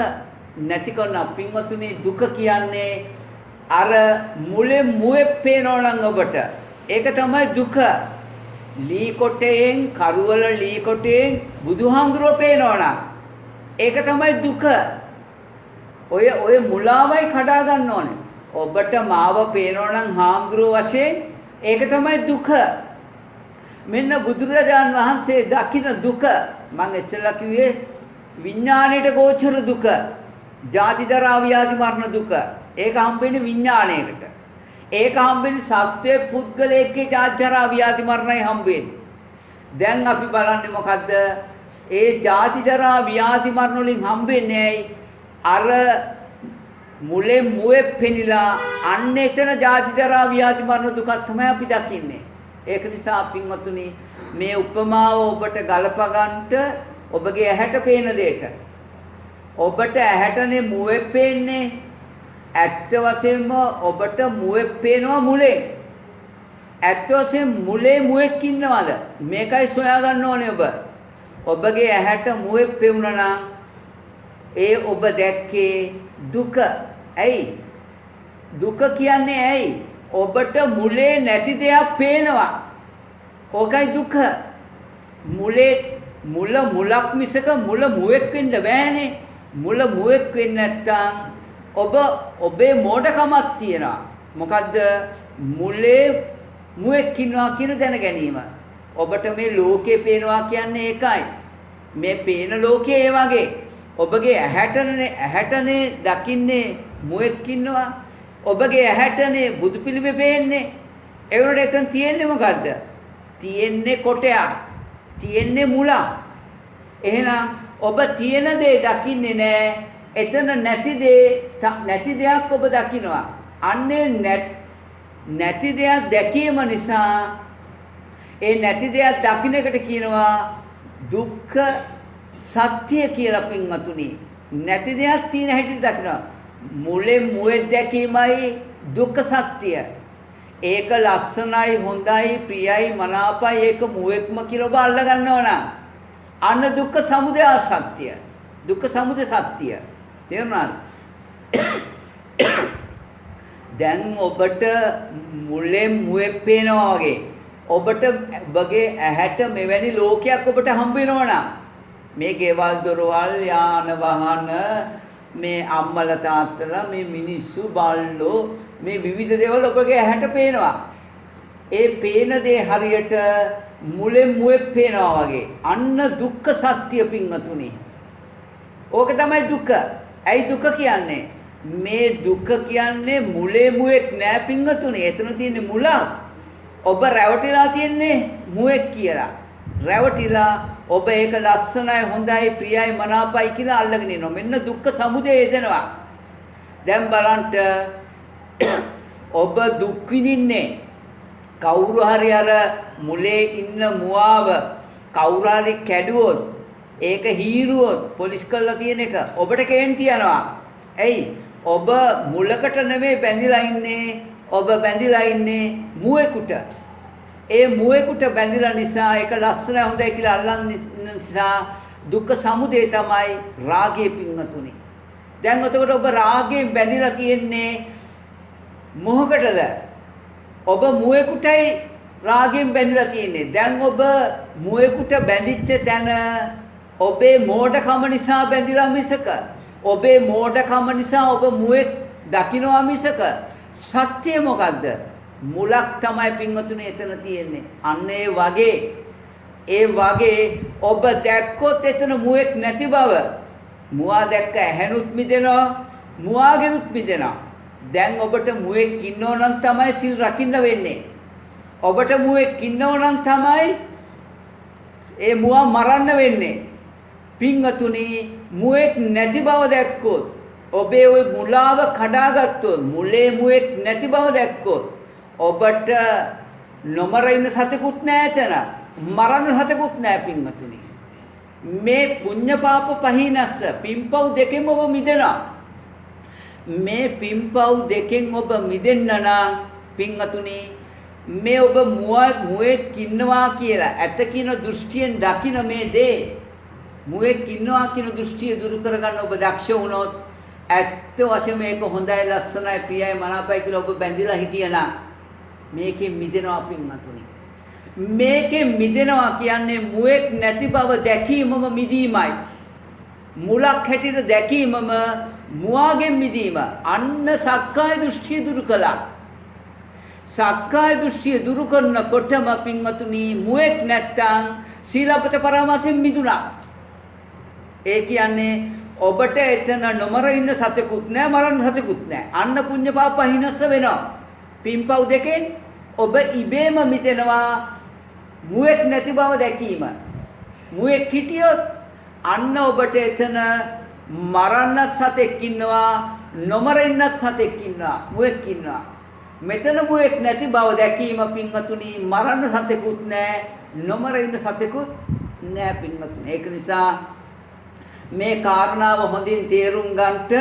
නැති කරන පින්වතුනි දුක කියන්නේ අර මුලේ මුවෙක් පේනවා නම් ඔබට ඒක තමයි දුක. ලී කොටයෙන් කරවල ලී කොටයෙන් බුදුහාමුදුරුවෝ පේනවා නම් ඒක තමයි දුක. ඔය මුලාවයි කඩා ගන්න ඕනේ. ඔබට මාව පේනවා නම් හාමුදුරුවෝ වශයෙන් ඒක තමයි දුක. මෙන්න බුදුරජාන් වහන්සේ දකින්න දුක මම ඉස්සෙල්ලා කිව්වේ විඥාණයට ගෝචර දුක, ජාති ජරා ව්‍යාධි මරණ දුක. ඒක හම්බෙන්නේ විඥාණයකට. ඒක හම්බෙන්නේ සත්වයේ පුද්ගලයේ ජාති ජරා ව්‍යාධි මරණයි හම්බෙන්නේ. දැන් අපි බලන්නේ මොකද්ද? ඒ ජාති ජරා ව්‍යාධි මරණ වලින් හම්බෙන්නේ අර මුලේ මුවේ පෙනිලා අන්න එතන ජාති ජරා ව්‍යාධි මරණ දුක තමයි අපි දකින්නේ. ඒක නිසා පින්වතුනි මේ උපමාව ඔබට ගලප ගන්නට ඔබගේ ඇහැට පේන දෙයට. ඔබට ඇහැටනේ මුවේ පේන්නේ. ඇත්ත වශයෙන්ම ඔබට මුවේ පේනවා මුලේ. ඇත්ත වශයෙන් මුලේ මුවෙක් ඉන්නවද? මේකයි සොයා ගන්න ඕනේ ඔබ. ඔබගේ ඇහැට මුවේ පෙවුනා නම් ඒ ඔබ දැක්කේ දුක. ඇයි? දුක කියන්නේ ඇයි? ඔබට මුලේ නැති දෙයක් පේනවා. ඕකයි දුක. මුලක් මිසක මුල මුවෙක් වෙන්න බෑනේ. මුල මුවෙක් වෙන්නේ නැත්තම් ඔබේ මෝඩකමක් තියෙනවා. මොකද්ද? මුලේ මුවෙක් ඉන්නවා කියන දැන ගැනීම. ඔබට මේ ලෝකේ පේනවා කියන්නේ ඒකයි. මේ පේන ලෝකේ ඒ වගේ. ඔබගේ ඇහැටනේ දකින්නේ මුවෙක් ඉන්නවා. ඔබගේ ඇහැටනේ බුදු පිළිමේ පේන්නේ. ඒ වුණාට එතන තියෙන්නේ මොකද්ද? තියෙන්නේ කොටයක්. තියෙන්නේ මුලක්. එහෙනම් ඔබ තියෙන දේ දකින්නේ නැහැ. එතන නැති දෙයක් ඔබ දකිනවා. අන්නේ නැති දෙයක් දැකීම නිසා ඒ නැති දෙයක් දකින්න එකට කියනවා දුක්ඛ සත්‍ය කියලා පින්වතුනි. නැති දෙයක් තියෙන හැටියට දකිනවා. මුලේ මුවේ දැකීමයි දුක්ඛ සත්‍ය. ඒක ලස්සනයි, හොඳයි, ප්‍රියයි, මනාපයි ඒක මුවෙක්ම කියලා ඔබ අල්ල ගන්නවා නම් අන්න දුක්ඛ සමුදය සත්‍ය. දුක්ඛ සමුදය සත්‍ය. තේරුණාද? දැන් ඔබට මුලේ මුවේ පේනවා වගේ ඔබට ඔබගේ ඇහැට මෙවැනි ලෝකයක් ඔබට හම්බ වෙනවා නම් මේ ගෙවල් දොරවල් යාන වාහන මේ අම්මලා තාත්තලා මේ මිනිස්සු බල්ලෝ මේ විවිධ දේවල් ඔබගේ ඇහැට පේනවා. ඒ පේන දේ හරියට මුලේ මුවේ පේනවා වගේ. අන්න දුක්ඛ සත්‍ය පින්වතුනි. ඕක තමයි දුක. ඇයි දුක කියන්නේ? මේ දුක කියන්නේ මුලේ මුවෙක් නෑ පිංගතුනේ. එතන තියෙන්නේ මුලා. ඔබ රැවටිලා තියන්නේ මුවෙක් කියලා. රැවටිලා ඔබ ඒක ලස්සනයි හොඳයි ප්‍රියයි මනාපයි කියලා අල්ලගෙන ඉනවා. මෙන්න දුක්ඛ සමුදය එදෙනවා. දැන් බලන්න ඔබ දුක් විඳින්නේ කවුරු හරි අර මුලේ ඉන්න මුවාව කවුරු හරි කැඩුවොත් ඒක හීරුවොත් පොලිස් කරලා තියෙන එක ඔබට කේන්ති යනවා. ඇයි? ඔබ මුලකට නෙමෙයි බැඳිලා ඉන්නේ. ඔබ බැඳිලා ඉන්නේ මුවෙකුට. ඒ මුවෙකුට බැඳිලා නිසා ඒක ලස්සනයි හොඳයි කියලා අල්ලන්න නිසා දුක්ඛ සමුදය තමයි රාගයේ පිංගතුනි. දැන් එතකොට ඔබ රාගයෙන් බැඳිලා තියෙන්නේ මොහකටද? ඔබ මුවෙකුටයි රාගයෙන් බැඳිලා තියෙන්නේ. දැන් ඔබ මුවෙකුට බැඳිච්ච තැන ඔබේ මෝඩකම නිසා බැඳිලා මිසක ඔබේ මෝඩකම නිසා ඔබ මුවෙක් දකින්නවා මිසක සත්‍ය මොකද්ද? මුලක් තමයි පින්වතුනි එතන තියෙන්නේ. අන්න ඒ වගේ ඔබ දැක්කොත් එතන මුවෙක් නැති බව. මුවා දැක්ක ඇහැනුත් මිදෙනවා, මුවාගෙනුත් මිදෙනවා. දැන් ඔබට මුවෙක් ඉන්නෝ නම් තමයි සිල් රකින්න වෙන්නේ. ඔබට මුවෙක් ඉන්නෝ නම් තමයි ඒ මුවා මරන්න වෙන්නේ. පින්වතුනි මුවෙක් නැති බව දැක්කොත් ඔබේ ওই මුලාව කඩාගත්තොත් මුලේ මුවෙක් නැති බව දැක්කොත් ඔබට නොමර ඉන්න සතෙකුත් නැහැ එතන. මරණ සතෙකුත් නැහැ පින්වතුනි. මේ පුඤ්ඤ පාප පහිනස්ස පින්පව් දෙකෙන් ඔබ මිදෙනවා. මේ පින්පව් දෙකෙන් ඔබ මිදෙන්න නම් පින්වතුනි මේ ඔබ මුවෙක් ඉන්නවා කියලා ඇත කියන දෘෂ්ටියෙන් දකින මේ දේ මුවෙක් ඉන්නවා කියන දෘෂ්ටිය දුරු කරගන්න ඔබ දක්ෂ වුණොත් ඇත්ත වශයෙන්ම මේක හොඳයි ලස්සනයි ප්‍රියයි මනාපයි කියලා ඔබ බැඳිලා හිටියනම් මේකෙන් මිදෙනවා පින්වතුනි. මේකෙන් මිදෙනවා කියන්නේ මුවෙක් නැති බව දැකීමම මිදීමයි. මුලක් හැටියට දැකීමම මුවාගෙන් මිදීම. අන්න සක්කාය දෘෂ්ටිය දුරු කළා. සක්කාය දෘෂ්ටිය දුරු කරනකොටම පින්වතුනි මුවෙක් නැත්තම් සීලපත පරාමාසයෙන් මිදුණා. ඒ කියන්නේ ඔබට එතන නොමර ඉන්න සතෙකුත් නැහැ මරන්න සතෙකුත් නැහැ. අන්න පුඤ්ඤ පාප හිනස්ස වෙනවා. පින්පව් දෙකෙන් ඔබ ඉබේම මිදෙනවා මුවෙක් නැති බව දැකීම. මුවෙක් හිටියොත් අන්න ඔබට එතන මරන්න සතෙක් ඉන්නවා නොමර ඉන්නත් සතෙක් ඉන්නවා මුවෙක් ඉන්නවා. මෙතන මුවෙක් නැති බව දැකීම පින්වතුනි මරන්න සතෙකුත් නැහැ නොමර ඉන්න සතෙකුත් නැහැ පින්වතුනි. ඒක නිසා මේ කාරණාව හොඳින් තේරුම් ගන්නට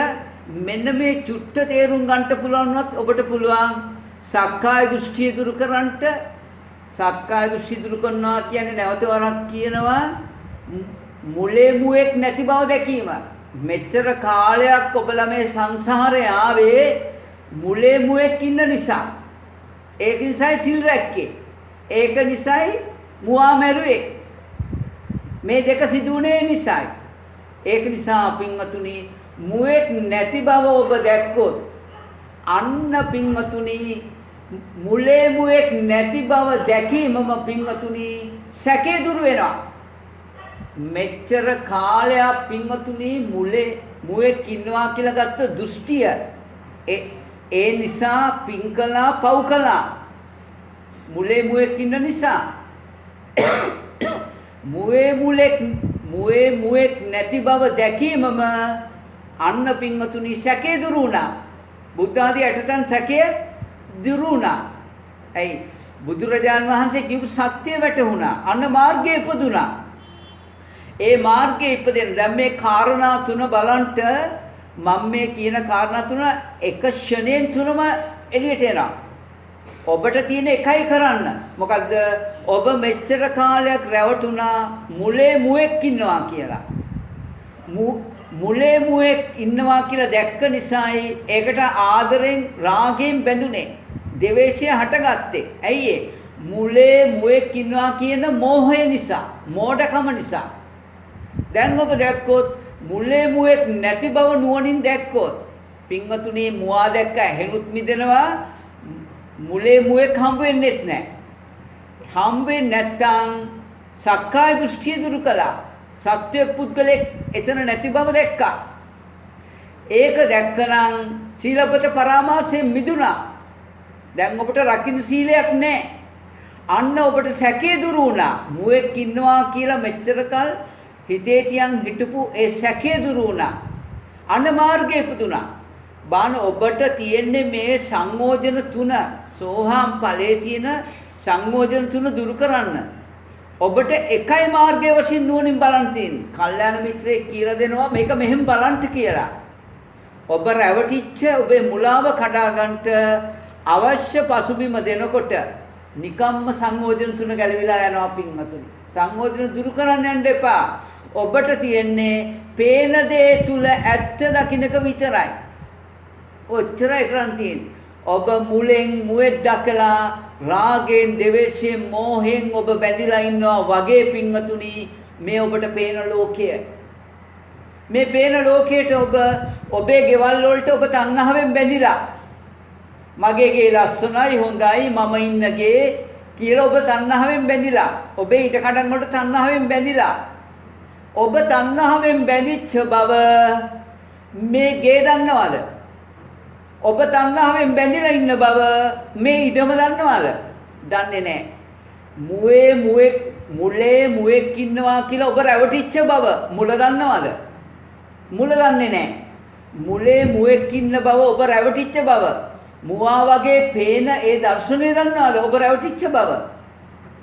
මෙන්න මේ චුට්ට තේරුම් ගන්නට පුළුවන්වත් ඔබට පුළුවන් සක්කාය දෘෂ්ටිය දුරු කරන්නට. සක්කාය දෘෂ්ටි දුරු කරනවා කියන්නේ නැවත වරක් කියනවා මුලේ මුවෙක් නැති බව දැකීම. මෙච්චර කාලයක් ඔබලා මේ සංසාරේ ආවේ මුලේ මුවෙක් ඉන්න නිසා. ඒක නිසායි සිල් රැක්කේ. ඒක නිසායි මුවා මැරුවේ. මේ දෙක සිදුුනේ නිසායි. ඒක නිසා පින්වතුනි මුවෙක් නැති බව ඔබ දැක්කොත් අන්න පින්වතුනි මුලේ මුවෙක් නැති බව දැකීමම පින්වතුනි සැකේ දුර වෙනවා. මෙච්චර කාලයක් පින්වතුනි මුලේ මුවෙක් ඉන්නවා කියලා ගත්ත දෘෂ්ටිය ඒ නිසා පින්කලා පව්කලා මුලේ මුවෙක් ඉන්න නිසා මුවේ මුවෙක් නැති බව දැකීමම අන්න පින්වතුනි සැකේ දුරු වුණා. බුද්ධ ආදී අටතන් සැකය දුරු වුණා. ඇයි? බුදුරජාන් වහන්සේ කියපු සත්‍ය වැටහුණා. අන්න මාර්ගයේ ඉපදුණා. ඒ මාර්ගයේ ඉපදෙන දැන් මේ කාරණා තුන බලන්ට මම මේ කියන කාරණා තුන එක ෂණයෙන් තුනම එළියට එනවා. ඔබට තියෙන එකයි කරන්න. මොකද්ද? ඔබ මෙච්චර කාලයක් රැවටුණා මුලේ මුවෙක් ඉන්නවා කියලා. මුලේ මුවෙක් ඉන්නවා කියලා දැක්ක නිසායි ඒකට ආදරෙන් රාගයෙන් බැඳුනේ. දෙවේශය හටගත්තේ. ඇයි ඒ? මුලේ මුවෙක් ඉන්නවා කියන මෝහය නිසා, මෝඩකම නිසා. දැන් ඔබ දැක්කොත් මුලේ මුවෙක් නැති බව නුවණින් දැක්කොත් පින්වතුනි මුවා දැක්ක ඇහෙනුත් මිදෙනවා මුලේ මුවෙක් හම්බ වෙන්නෙත් නැහැ. හම්බ වෙන්නේ නැත්තම් සක්කාය දෘෂ්ටිය දුරු කළා. සත්‍ය පුද්ගලෙක් එතන නැති බව දැක්කා. ඒක දැක්කනම් සීලපත පරාමාසයෙන් මිදුණා. දැන් ඔබට රකින්න සීලයක් නැහැ. අන්න ඔබට සැකේ දුරු වුණා. මුවෙක් ඉන්නවා කියලා මෙච්චර කල් හිතේ තියන් හිටපු ඒ සැකේ දුරු වුණා. අන්න මාර්ගය ඉපදුණා. බාන ඔබට තියෙන්නේ මේ සංයෝජන තුන සෝහාම් ඵලයේ තියෙන සංයෝජන තුන දුරු කරන්න. ඔබට එකයි මාර්ගයේ වශයෙන් නුවණින් බලන් තියෙන්නේ. කල්යාණ මිත්‍රයෙක් කියලා දෙනවා මේක මෙහෙම බලන්න කියලා. ඔබ රැවටිච්ච ඔබේ මුලාව කඩා ගන්නට අවශ්‍ය පසුබිම දෙනකොට නිකම්ම සංයෝජන තුන ගැලවිලා යනවා පින්වතුනි. සංයෝජන දුරු කරන්න යන්න එපා. ඔබට තියෙන්නේ පේන දේ තුල ඇත්ත දකින්නක විතරයි. ඔච්චරයි කරන් තියෙන්නේ. ඔබ මුලෙන් මුවෙක් දකලා රාගෙන්, දෙවේෂයෙන්, මෝහෙන් ඔබ බැඳිලා ඉන්නවා වගේ පින්වතුනි මේ ඔබට පේන ලෝකය. මේ පේන ලෝකයට ඔබ ඔබේ ගෙවල් වලට ඔබ තණ්හාවෙන් බැඳිලා මගේ ගේ ලස්සනයි හොඳයි මම ඉන්නගේ කියලා ඔබ තණ්හාවෙන් බැඳිලා ඔබේ ඊට කඩන් වලට තණ්හාවෙන් බැඳිලා ඔබ තණ්හාවෙන් බැඳිච්ච බව මේ ගේ දන්නවද? ඔබ තණ්හාවෙන් බැඳිලා ඉන්න බව මේ ඉඩම දන්නවද? දන්නේ නැහැ. මුලේ මුවෙක් ඉන්නවා කියලා ඔබ රැවටිච්ච බව මුල දන්නවද? මුල දන්නේ නැහැ. මුලේ මුවෙක් ඉන්න බව ඔබ රැවටිච්ච බව මුවා වගේ පේන ඒ දර්ශනය දන්නවද? ඔබ රැවටිච්ච බව.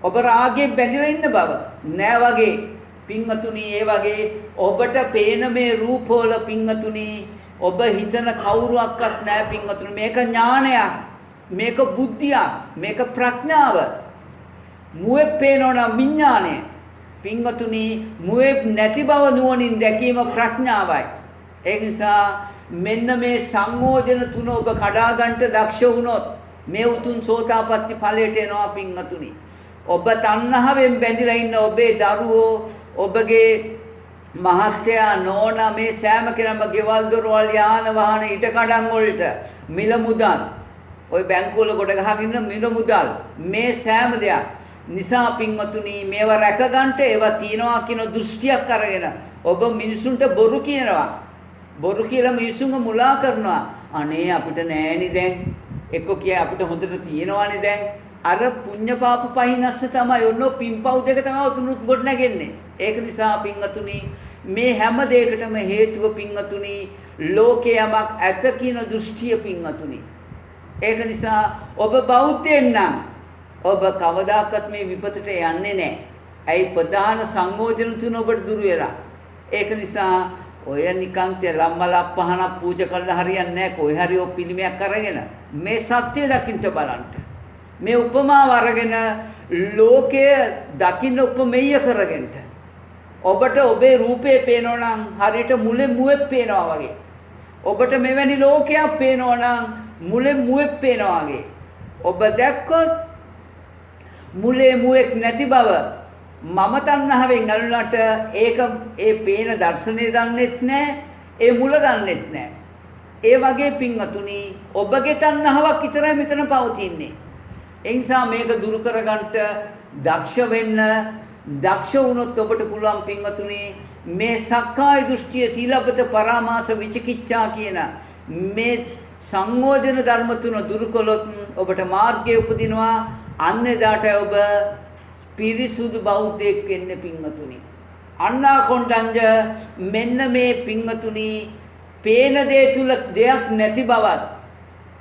ඔබ රාගයෙන් බැඳිලා ඉන්න බව නෑ වගේ. පින්වතුනි ඒ වගේ ඔබට පේන මේ රූපවල පින්වතුනි ඔබ හිතන කවුරුවක්වත් නෑ පින්වතුනි. මේක ඥානයක්. මේක බුද්ධියක්. මේක ප්‍රඥාව. මුවෙක් පේනවනම් විඥානය. පින්වතුනි මුවෙක් නැති බව නුවණින් දැකීම ප්‍රඥාවයි. ඒ නිසා මෙන්න මේ සංයෝජන තුන ඔබ කඩා ගන්නට දක්ෂ වුණොත් මේ උතුම් සෝතාපට්ටි ඵලයට එනවා පින්වතුනි. ඔබ තණ්හාවෙන් බැඳිලා ඉන්න ඔබේ දරුවෝ ඔබගේ මහත්තයා නෝනා මේ සෑම කෙනාම ගෙවල් දොරවල් යාන වාහන ඉඩ කඩන් වලට මිල මුදල් ඔය බැංකුවල කොට ගහගෙන ඉන්න මිල මුදල් මේ සෑම දෙයක් නිසා පින්වතුනි මේව රැක ගන්නට ඒවා තියනවා කියන දෘෂ්ටියක් අරගෙන ඔබ මිනිසුන්ට බොරු කියනවා. බොරු කියලා මිනිසුන්ව මුලා කරනවා. අනේ අපිට නෑනි දැන් එක්ක කිය අපිට හොඳට තියෙනවානේ දැන් අර පුඤ්ඤ පාප පහිනස්ස තමයි ඔන්න පින්පව් දෙක තමයි උතුනුත් ගොඩ නැගෙන්නේ. ඒක නිසා පින්වතුනි මේ හැම දෙයකටම හේතුව පින්වතුනි ලෝකේ යමක් ඇත කියන දෘෂ්ටිය පින්වතුනි. ඒක නිසා ඔබ බෞද්ධයෙක් නම් ඔබ කවදාකවත් මේ විපතට යන්නේ නැහැ. ඇයි ප්‍රධාන සංයෝජන තුන ඔබට දුර වෙලා. ඒක නිසා ඔය නිකන් තෙලම්මල පහනක් පූජා කරලා හරියන්නේ නැහැ. කොයි හරි ඔය පිළිමයක් අරගෙන මේ සත්‍ය දකින්න බලන්න. මේ උපමාව අරගෙන ලෝකය දකින්න උපමෙය කරගෙන ඔබට ඔබේ රූපේ පේනවා නම් හරියට මුලේ මුවෙක් පේනවා වගේ. ඔබට මෙවැනි ලෝකයක් පේනවා නම් මුලේ මුවෙක් පේනවා වගේ. ඔබ දැක්කොත් මුලේ මුවෙක් නැති බව මම තණ්හාවෙන් අල්ලනට ඒක ඒ පේන දර්ශනය දන්නෙත් නැහැ ඒ මුල දන්නෙත් නැහැ. ඒ වගේ පින්වතුනි ඔබගේ තණ්හාවක් විතරයි මෙතන පවතින්නේ. ඒ නිසා මේක දුරු කරගන්නට දක්ෂ වෙන්න දක්ෂ වුණොත් ඔබට පුළුවන් පින්වතුනි මේ සක්කාය දෘෂ්ටිය සීලපත පරාමාස විචිකිච්ඡා කියන මේ සංයෝජන ධර්ම තුන දුරු කළොත් ඔබට මාර්ගය උපදිනවා. අන්න එදාට ඔබ පිරිසුදු බෞද්ධයෙක් වෙන්න පින්වතුනි. අන්නා කොණ්ඩඤ්ඤ මෙන්න මේ පින්වතුනි පේන දේ තුල දෙයක් නැති බවත්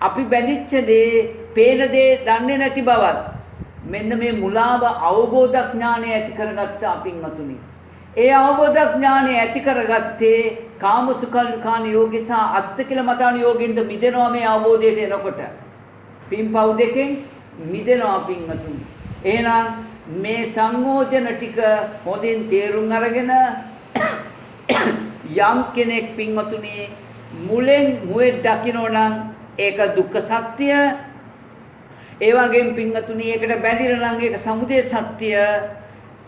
අපි බැඳිච්ච දේ පේන දේ දන්නේ නැති බවත් මෙන්න මේ මුලාව අවබෝධ ඥානය ඇති කරගත්තා පින්වතුනි. ඒ අවබෝධ ඥානය ඇති කරගත්තේ කාමසුඛල්කාන යෝගිසා අත්තිකිල මතාන යෝගින්ද මිදෙනවා මේ අවබෝධයට එනකොට. පින්පව් දෙකෙන් මිදෙනවා පින්වතුනි. එහෙනම් මේ සංයෝජන ටික හොඳින් තේරුම් අරගෙන යම් කෙනෙක් පින්වතුනි මුලෙන් මුවෙක් දකින්න නම් ඒක දුක්ඛ සත්‍ය. ඒ වගේම පින්වතුනි ඒකට බැඳිලා නම් ඒක සමුදය සත්‍ය.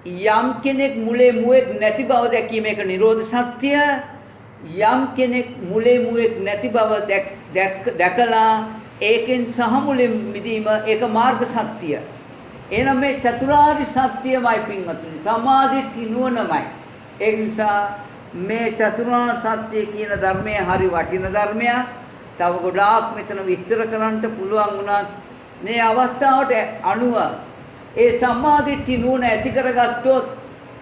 යම් කෙනෙක් මුලේ මුවෙක් නැති බව දැකීම ඒක නිරෝධ සත්‍ය. යම් කෙනෙක් මුලේ මුවෙක් නැති බව දැකලා ඒකෙන් සහ මුලින් මිදීම ඒක මාර්ග සත්‍ය. එහෙනම් මේ චතුරාර්ය සත්‍යමයි පින්වතුනි. සමාධි නුවණමයි. ඒ නිසා මේ චතුරාර්ය සත්‍ය කියන ධර්මයේ හරි වටින ධර්මයක්. තව ගොඩාක් මෙතන විස්තර කරන්න පුළුවන් වුණත් මේ අවස්ථාවට අනුව ඒ සම්මාදිට්ඨි නුවණ ඇති කරගත්තොත්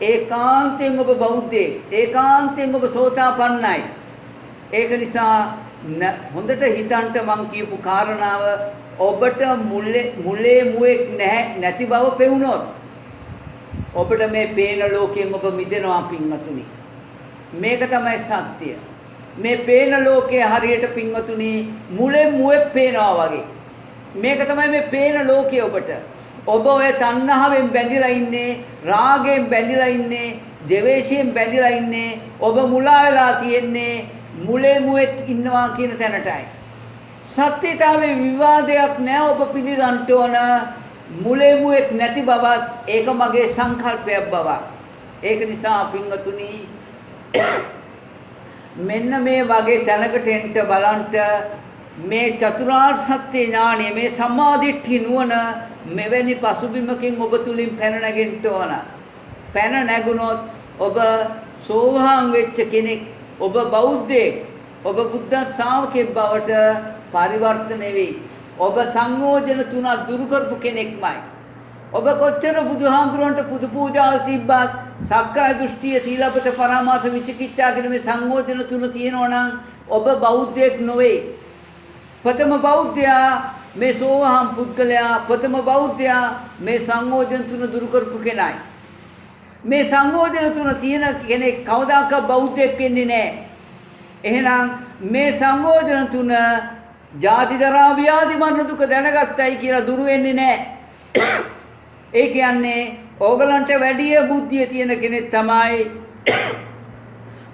ඒකාන්තයෙන් ඔබ බෞද්ධයෙක්, ඒකාන්තයෙන් ඔබ සෝතාපන්නයි. ඒක නිසා හොඳට හිතන්න මං කියපු කාරණාව ඔබට මුලේ මුවෙක් නැති බව පෙවුනොත් ඔබට මේ පේන ලෝකයෙන් ඔබ මිදෙනවා පින්වතුනි. මේක තමයි සත්‍ය. මේ පේන ලෝකයේ හරියට පින්වතුනි මුලෙන් මුවෙක් පේනවා වගේ. මේක තමයි මේ පේන ලෝකය ඔබට. ඔබ ඔය තණ්හාවෙන් බැඳිලා ඉන්නේ, රාගයෙන් බැඳිලා ඉන්නේ, ද්වේෂයෙන් බැඳිලා ඉන්නේ. ඔබ මුලා වෙලා තියෙන්නේ මුලේ මුවෙක් ඉන්නවා කියන තැනටයි. සත්‍යතාවේ විවාදයක් නැහැ. ඔබ පිළිගන්න ඕන මුලේ මුවෙක් නැති බවත් ඒක මගේ සංකල්පයක් බවක්. ඒක නිසා පින්වතුනි මෙන්න මේ වගේ තැනකට එන්න බලන්ට මේ චතුරාර්ය සත්‍ය ඥානය, මේ සම්මාදිට්ඨි නුවණ මෙවැනි පසුබිමකින් ඔබ තුලින් පැන නැගෙන්න ඕන. පැන නැගුණොත් ඔබ සෝවාන් වෙච්ච කෙනෙක්, ඔබ බෞද්ධයෙක්, ඔබ බුද්ධ ශ්‍රාවකෙක් බවට පරිවර්තන වෙයි. ඔබ සංයෝජන තුනක් දුරු කරපු කෙනෙක්මයි. ඔබ කොච්චර බුදුහාමුදුරන්ට පුදු පූජාල් තිබ්බත් සක්කාය දෘෂ්ටිය, සීලපත, පරාමාස, විචිකිච්ඡා කියන මේ සංයෝජන තුන තියෙනවා නම් ඔබ බෞද්ධයෙක් නොවේ. ප්‍රථම බෞද්ධයා මේ සෝවාන් පුද්ගලයා, ප්‍රථම බෞද්ධයා මේ සංයෝජන තුන දුරු කරපු කෙනයි. මේ සංයෝජන තුන තියෙන කෙනෙක් කවදාකවත් බෞද්ධයෙක් වෙන්නේ නැහැ. එහෙනම් මේ සංයෝජන තුන ජාති ජරා ව්‍යාධි මරණ දුක දැනගත්තයි කියලා දුරු වෙන්නේ නැහැ. ඒ කියන්නේ ඕගලන්ට වැඩි බුද්ධිය තියෙන කෙනෙක් තමයි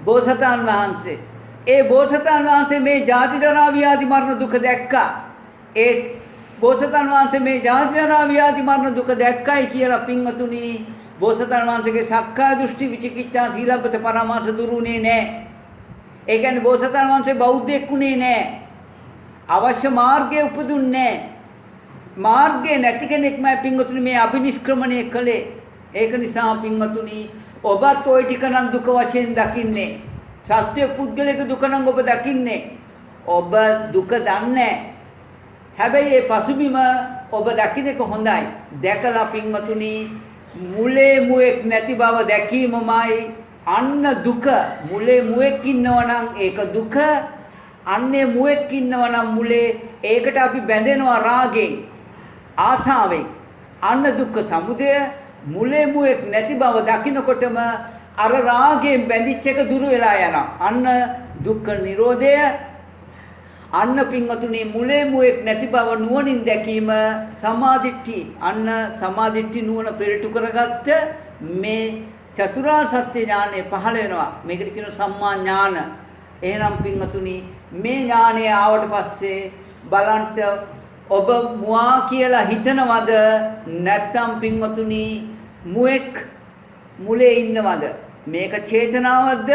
බෝසතාණන් වහන්සේ. ඒ බෝසතාණන් වහන්සේ මේ ජාති ජරා ව්‍යාධි මරණ දුක දැක්කා. ඒ බෝසතාණන් වහන්සේ මේ ජාති ජරා ව්‍යාධි මරණ දුක දැක්කයි කියලා පින්වතුනි බෝසතාණන් වහන්සේගේ සක්කාය දෘෂ්ටි, විචිකිච්ඡා, සීලබ්බත, පරාමාස දුරුුනේ නැහැ. ඒ කියන්නේ බෝසතාණන් වහන්සේ බෞද්ධයෙක් වුණේ නැහැ. අවශ්‍ය මාර්ගයේ උපදුන්නේ නැහැ. මාර්ගයේ නැති කෙනෙක්මයි පින්වතුනි මේ අභිනිෂ්ක්‍රමණය කළේ. ඒක නිසා පින්වතුනි ඔබත් ওই ටික නම් දුක වශයෙන් දකින්නේ. සත්‍ය පුද්ගලික දුක නම් ඔබ දකින්නේ. ඔබ දුක දන්නේ. හැබැයි ඒ පසුබිම ඔබ දකින්න එක හොඳයි. දැකලා පින්වතුනි මුලේ මුවෙක් නැති බව දැකීමමයි අන්න දුක. මුලේ මුවෙක් ඉන්නවා නම් ඒක දුක. අන්නේ මුවෙක් ඉන්නවා නම් මුලේ ඒකට අපි බැඳෙනවා රාගෙන්, ආශාවෙන්. අන්න දුක්ඛ සමුදය. මුලේ මුවෙක් නැති බව දකින්නකොටම අර රාගයෙන් බැඳිච්ච එක දුරු වෙලා යනවා. අන්න දුක්ඛ නිරෝධය. අන්න පින්වතුනි මුලේ මුවෙක් නැති බව නුවණින් දැකීම සමාධිට්ඨි. අන්න සමාධිට්ඨි නුවණ පෙරටු කරගත්ත මේ චතුරාර්ය සත්‍ය ඥානය පහළ වෙනවා. මේකට කියනවා සම්මා ඥාන. එහෙනම් පින්වතුනි මේ ඥානය ආවට පස්සේ බලන්ට ඔබ මුවා කියලා හිතනවද නැත්නම් පින්වතුනි මුවෙක් මුලේ ඉන්නවද? මේක චේතනාවක්ද?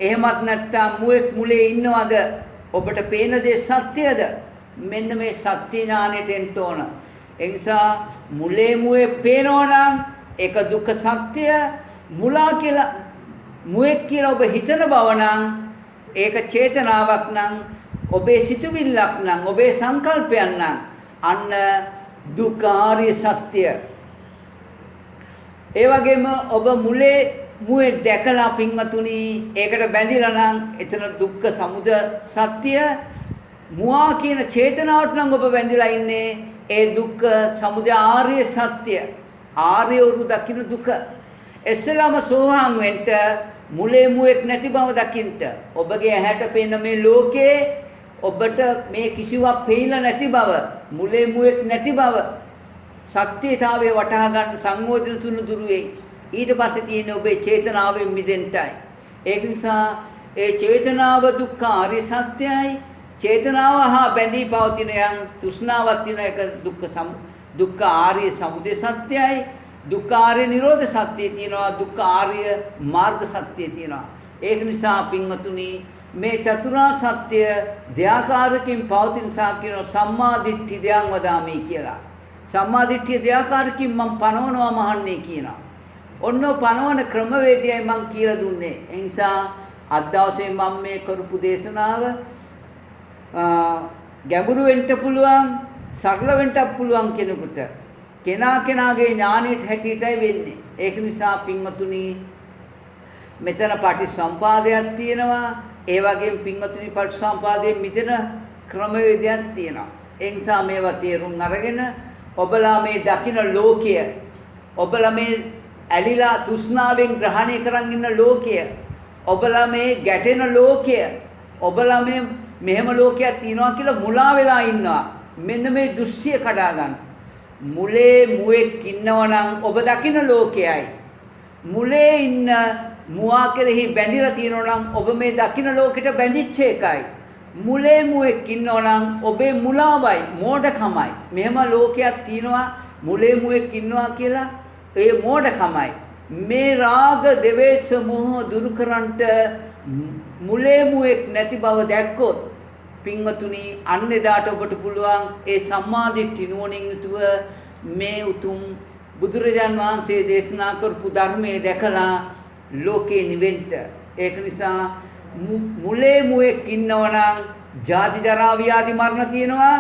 එහෙමත් නැත්නම් මුවෙක් මුලේ ඉන්නවද? ඔබට පේන දේ සත්‍යද? මෙන්න මේ සත්‍ය ඥානෙට එන්න ඕන. ඒ නිසා මුලේ මුවේ පේනවා නම් ඒක දුක්ඛ සත්‍ය. මුලා කියලා මුවෙක් කියලා ඔබ හිතන බව නම් ඒක චේතනාවක් නම්, ඔබේ සිතුවිල්ලක් නම්, ඔබේ සංකල්පයක් නම් අන්න දුක්ඛාරිය සත්‍ය. ඒ වගේම ඔබ මුලේ මුවේ දැකලා පින්වතුනි ඒකට බැඳිලා නම් එතන දුක්ඛ සමුදය සත්‍ය. මුවා කියන චේතනාවට නම් ඔබ බැඳිලා ඉන්නේ ඒ දුක්ඛ සමුදය ආර්ය සත්‍ය. ආර්ය වූ දකින්න දුක. එස්සලාම සෝවාන් වෙන්න මුලේ මුවෙක් නැති බව දකින්න. ඔබගේ ඇහැට පේන මේ ලෝකේ ඔබට මේ කිසිවක් පෙයිලා නැති බව, මුලේ මුවෙක් නැති බව, සත්‍යතාවයේ වටහා ගන්න සංයෝජන තුන දුරු වෙයි. ඊට පස්සේ තියෙන ඔබේ චේතනාවෙන් මිදෙන්නයි. ඒක නිසා ඒ චේතනාව දුක්ඛ ආර්ය සත්‍යයි. චේතනාව හා බැඳී පවතින යම් තෘෂ්ණාවක් තියෙන එක දුක්ඛ ආර්ය සමුදය සත්‍යයි. දුක්ඛ ආර්ය නිරෝධ සත්‍යය තියෙනවා. දුක්ඛ ආර්ය මාර්ග සත්‍යය තියෙනවා. ඒක නිසා පින්වතුනි මේ චතුරාර්ය සත්‍ය දෙආකාරකින් පවතින සා කියන සම්මා දිට්ඨි දයන් වදාමි කියලා. සම්මා දිට්ඨිය දෙආකාරකින් මම පනවනවා මහන්නේ කියනවා. ඔන්න පනවන ක්‍රමවේදයයි මම කියලා දුන්නේ. ඒ නිසා අද දවසේ මම මේ කරපු දේශනාව ගැඹුරු වෙන්න පුළුවන්, සරල වෙන්නත් පුළුවන් කෙනෙකුට කෙනාගේ ඥානෙට හැටියටයි වෙන්නේ. ඒක නිසා පින්වතුනි මෙතන පටිසම්පාදයක් තියෙනවා. ඒ වගේම පින්වතුනි පටිසම්පාදයෙන් මිදෙන ක්‍රමවේදයක් තියෙනවා. ඒ නිසා මේවා තේරුම් අරගෙන ඔබලා මේ දකින ලෝකය, ඔබලා මේ ඇලිලා තෘෂ්ණාවෙන් ග්‍රහණය කරන් ඉන්න ලෝකය, ඔබලා මේ ගැටෙන ලෝකය, ඔබලා මේ මෙහෙම ලෝකයක් තියෙනවා කියලා මුලා වෙලා ඉන්නවා. මෙන්න මේ දෘෂ්ටිය කඩා ගන්න. මුලේ මුවෙක් ඉන්නවනම් ඔබ දකින ලෝකයයි. මුලේ ඉන්න මුවා කෙරෙහි බැඳිලා තියෙනවා නම් ඔබ මේ දකින ලෝකෙට බැඳිච්ච එකයි. මුලේ මුවෙක් ඉන්නවනම් ඔබේ මුලාවයි, මෝඩකමයි. මෙහෙම ලෝකයක් තියෙනවා මුලේ මුවෙක් ඉන්නවා කියලා ඒ මෝඩකමයි. මේ රාග දෙවේෂ මොහ දුරු කරන්නට මුලේ මුවෙක් නැති බව දැක්කොත් පින්වතුනි අන්න එදාට ඔබට පුළුවන් ඒ සම්මාදිට්ඨි නුවණින් යුතුව මේ උතුම් බුදුරජාන් වහන්සේ දේශනා කරපු ධර්මයේ දැකලා ලෝකේ නිවෙන්න. ඒක නිසා මුලේ මුවෙක් ඉන්නවනම් ජාති ජරා ව්‍යාධි මරණ තියෙනවා.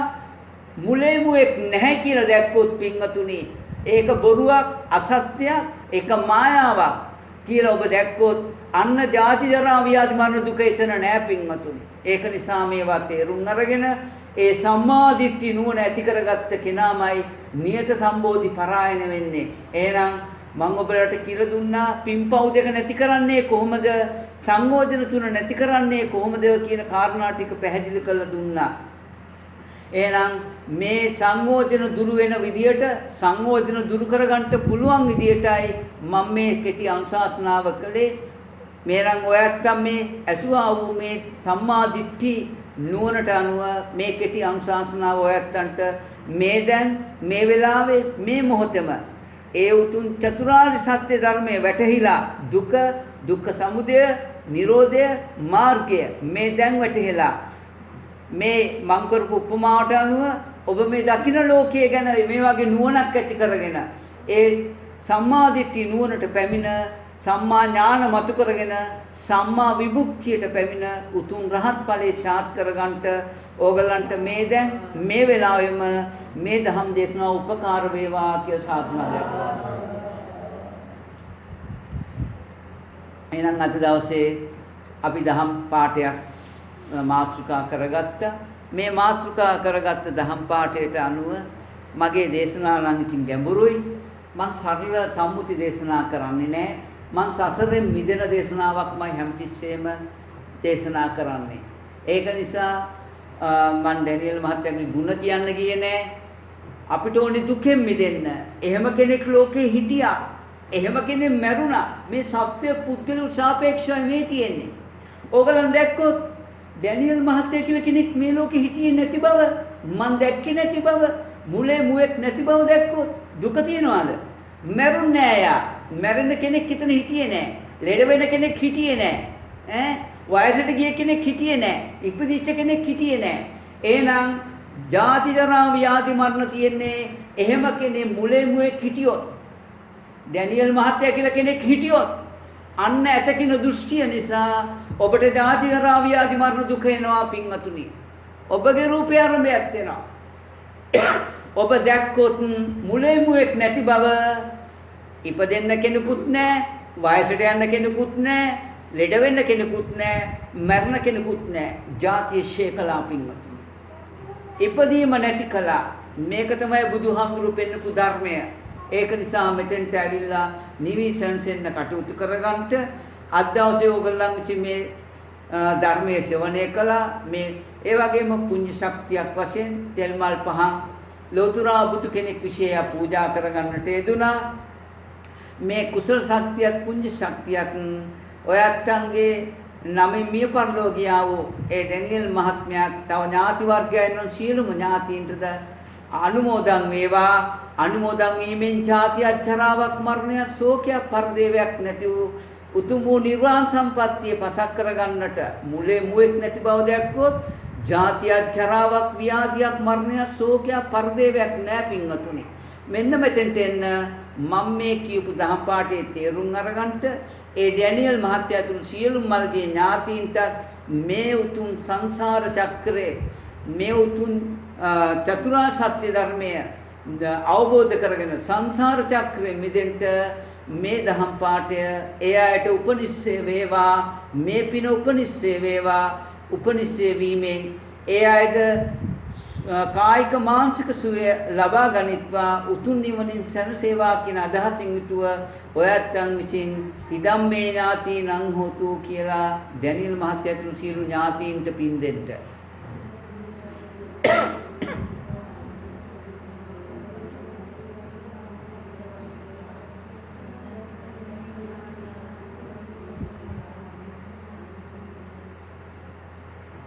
මුලේ මුවෙක් නැහැ කියලා දැක්කොත් පින්වතුනි ඒක බොරුවක්, අසත්‍යයක්, ඒක මායාවක් කියලා ඔබ දැක්කොත් අන්න ජාති ජරා ව්‍යාධි මරණ දුක එතන නෑ පින්වතුනි. ඒක නිසා මේවා තේරුම් අරගෙන ඒ සම්මා දිට්ඨි නුවණ ඇති කරගත්ත කෙනාමයි නියත සම්බෝධි පරායන වෙන්නේ. එහෙනම් මම ඔබලට කියලා දුන්නා පින්පව් දෙක නැති කරන්නේ කොහොමද? සංයෝජන තුන නැති කරන්නේ කොහොමද කියන කාරණා ටික පැහැදිලි කරලා දුන්නා. එහෙනම් මේ සංයෝජන දුරු වෙන විදියට, සංයෝජන දුරු කරගන්න පුළුවන් විදියටයි මම මේ කෙටි අනුශාසනාව කළේ. මේනම් ඔයත් මේ ඇසුවා වූ මේ සම්මා දිට්ඨි නුවණට අනුව මේ කෙටි අනුශාසනාව ඔයත්න්ට මේ දැන් මේ වෙලාවේ මේ මොහොතේම ඒ උතුම් චතුරාර්ය සත්‍ය ධර්මයේ වැටහිලා දුක්ඛ සමුදය, නිරෝධය, මාර්ගය මේ දැන් වැටහිලා මේ මං කරපු උපමාවට අනුව ඔබ මේ දකින්න ලෝකයේ ගැන මේ වගේ නුවණක් ඇති කරගෙන ඒ සම්මා දිට්ඨි නුවණට පැමිණ සම්මා ඥාන මතු කරගෙන සම්මා විමුක්තියට පැමිණ උතුම් රහත් ඵලයේ සාත් කරගන්නට ඕගලන්ට මේ දැන් මේ වෙලාවෙම මේ ධම් දේශනාව උපකාර වේවා කියලා සාධනා දෙනවා. එහෙනම් අද දවසේ අපි ධම් පාඨයක් මාතෘකා කරගත්තා. මේ මාතෘකා කරගත්ත ධම් පාඨයට අනුව මගේ දේශනාව නම් ඉතින් ගැඹුරුයි. මම සරල සම්මුති දේශනා කරන්නේ නැහැ. මං සසරෙන් මිදෙන දේශනාවක්මයි හැමතිස්සෙම දේශනා කරන්නේ. ඒක නිසා මං ඩැනියල් මහත්තයාගේ ගුණ කියන්න ගියේ නෑ. අපිට ඕනේ දුකෙන් මිදෙන්න. එහෙම කෙනෙක් ලෝකේ හිටියා. එහෙම කෙනෙක් මැරුණා. මේ සත්‍ය පුද්ගලික සාපේක්ෂවයි මේ තියෙන්නේ. ඕගලන් දැක්කොත් ඩැනියල් මහත්තයා කියලා කෙනෙක් මේ ලෝකේ හිටියේ නැති බව, මං දැක්කේ නැති බව, මුලේ මුවෙක් නැති බව දැක්කොත් දුක තියනවාද? මැරුන්නේ නෑ යා. මැරෙන්න කෙනෙක් හිතන හිටියේ නෑ. ලෙඩ වෙන කෙනෙක් හිටියේ නෑ. වයසට ගිය කෙනෙක් හිටියේ නෑ. ඉපදිච්ච කෙනෙක් හිටියේ නෑ. එහෙනම් ජාති ජරා ව්‍යාධි මරණ තියෙන්නේ එහෙම කෙනෙක් මුලේ මුවෙක් හිටියොත්, ඩැනියල් මහත්තයා කියලා කෙනෙක් හිටියොත් අන්න ඇතකින දෘෂ්ටිය නිසා ඔබට ජාති ජරා ව්‍යාධි මරණ දුක එනවා පින්වතුනි. ඔබගේ රූපය ආරම්භයක් වෙනවා. ඔබ දැක්කොත් මුලේ මුවෙක් නැති බව, ඉපදෙන්න කෙනෙකුත් නැහැ, වයසට යන්න කෙනෙකුත් නැහැ, ලෙඩ වෙන්න කෙනෙකුත් නැහැ, මරණ කෙනෙකුත් නැහැ. ජාතිය ශේකලා පින්වතුනි. ඉපදීම නැති කළා. මේක තමයි බුදුහාමුදුරු පෙන්නපු ධර්මය. ඒක නිසා මෙතෙන්ට ඇවිල්ලා නිවිසන්සෙන්න කටයුතු කරගන්නට අද දවසේ ඕගොල්ලන් විසින් මේ ධර්මයේ සෙවණය කළා. මේ ඒ වගේම පුණ්‍ය ශක්තියක් වශයෙන් තෙල් මල් පහන් ලෝතුරා බුදු කෙනෙක් විශේෂ පූජා කරගන්නට යෙදුනා. මේ කුසල ශක්තියත් පුණ්‍ය ශක්තියත් ඔයත්න්ගේ නමින් මිය පරලෝ ගියා වූ ඒ ඩැනියල් මහත්මයාත් තව ඥාති වර්ගයන් වන සියලුම ඥාතීන්ටද අනුමෝදන් වේවා. අනුමෝදන් වීමෙන් ජාතිය ජරාවක් මරණයක් ශෝකයක් පරිදේවයක් නැති වූ උතුම් වූ නිර්වාණ සම්පත්තිය පසක් කරගන්නට මුලේ මුවෙක් නැති බව දැක්කොත් ජාතිය ජරාවක් ව්‍යාධියක් මරණයක් ශෝකයක් පරිදේවයක් නැහැ පින්වතුනි. මෙන්න මෙතෙන්ට එන්න මම මේ කියපු දහම් පාඩේ තේරුම් අරගන්නට ඒ ඩැනියල් මහත්තයා ඇතුළු සියලුම මල්ගේ ඥාතීන්ට මේ උතුම් සංසාර චක්‍රයේ මේ උතුම් චතුරාර්ය සත්‍ය ධර්මය අවබෝධ කරගෙන සංසාර චක්‍රයෙන් මිදෙන්න මේ දහම් පාඩය ඒ අයට උපනිශ්‍රේ වේවා මේ පින උපනිශ්‍රේ වේවා උපනිශ්‍රේ වීමෙන් ඒ අයද කායික මානසික සුවය ලබා ගනිත්වා උතුම් නිවනින් සැනසේවා කියන අදහසින් යුතුව ඔයත්න් විසින් ඉදම් මේ ඥාති නං හොතු කියලා ඩැනියල් මහත්තයා ඇතුළු සියලු ඥාතීන්ට පින් දෙන්න.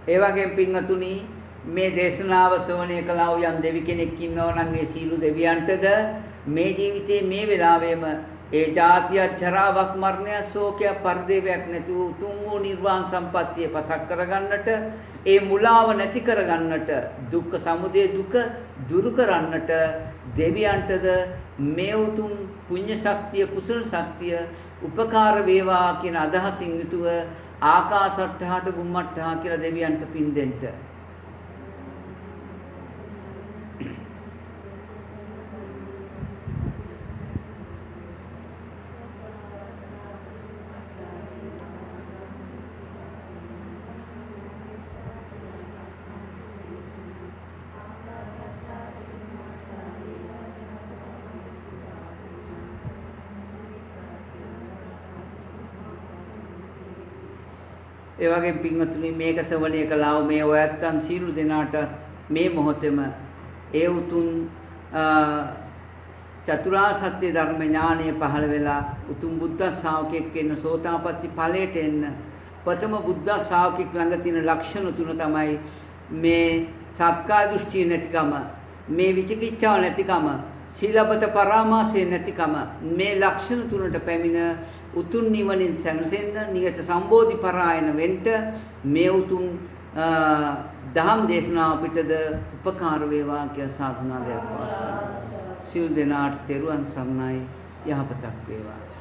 ඒ වගේම පින්වතුනි මේ දේශනාව ශ්‍රවණය කළා වූ යම් දෙවි කෙනෙක් ඉන්නවා නම් ඒ සීළු දෙවියන්ටද මේ ජීවිතේ මේ වෙලාවෙම ඒ ජාතිය ජරාවක් මරණය ශෝකය පරිදේවයක් නැතුව උතුම් වූ නිර්වාණ සම්පත්තිය පසක් කරගන්නට ඒ මුලාව නැති කරගන්නට දුක්ඛ සමුදය දුක දුරු කරන්නට දෙවියන්ටද මේ උතුම් පුණ්‍ය ශක්තිය කුසල ශක්තිය උපකාර වේවා කියන අදහසින් යුතුව ආකාශට්ටහට බුම්මට්ටහ කියලා දෙවියන්ට පින් දෙන්න. ඒ වගේම පින්වතුනි මේක ශ්‍රවණය කළා මේ ඔයත්තන් සීල දෙනාට මේ මොහොතේම ඒ උතුම් චතුරාර්ය සත්‍ය ධර්ම ඥානය පහළ වෙලා උතුම් බුද්ධ ශ්‍රාවකෙක් වෙන්න සෝතාපට්ටි ඵලයට එන්න ප්‍රථම බුද්ධ ශ්‍රාවකෙක් ළඟ තියෙන ලක්ෂණ තුන තමයි මේ සක්කාය දෘෂ්ටිය නැතිකම මේ විචිකිච්ඡාව නැතිකම ශීලපත පරාමාසය නැතිකම මේ ලක්ෂණ තුනට පැමිණ උතුම් නිවනින් සැනසෙන්න නියත සම්බෝධි පරායන වෙන්න මේ උතුම් දහම් දේශනාව අපිටද උපකාර වේවා කියලා සාධනාවක් පවත්වනවා. සිල් දෙනාට තෙරුවන් සරණයි යහපතක් වේවා.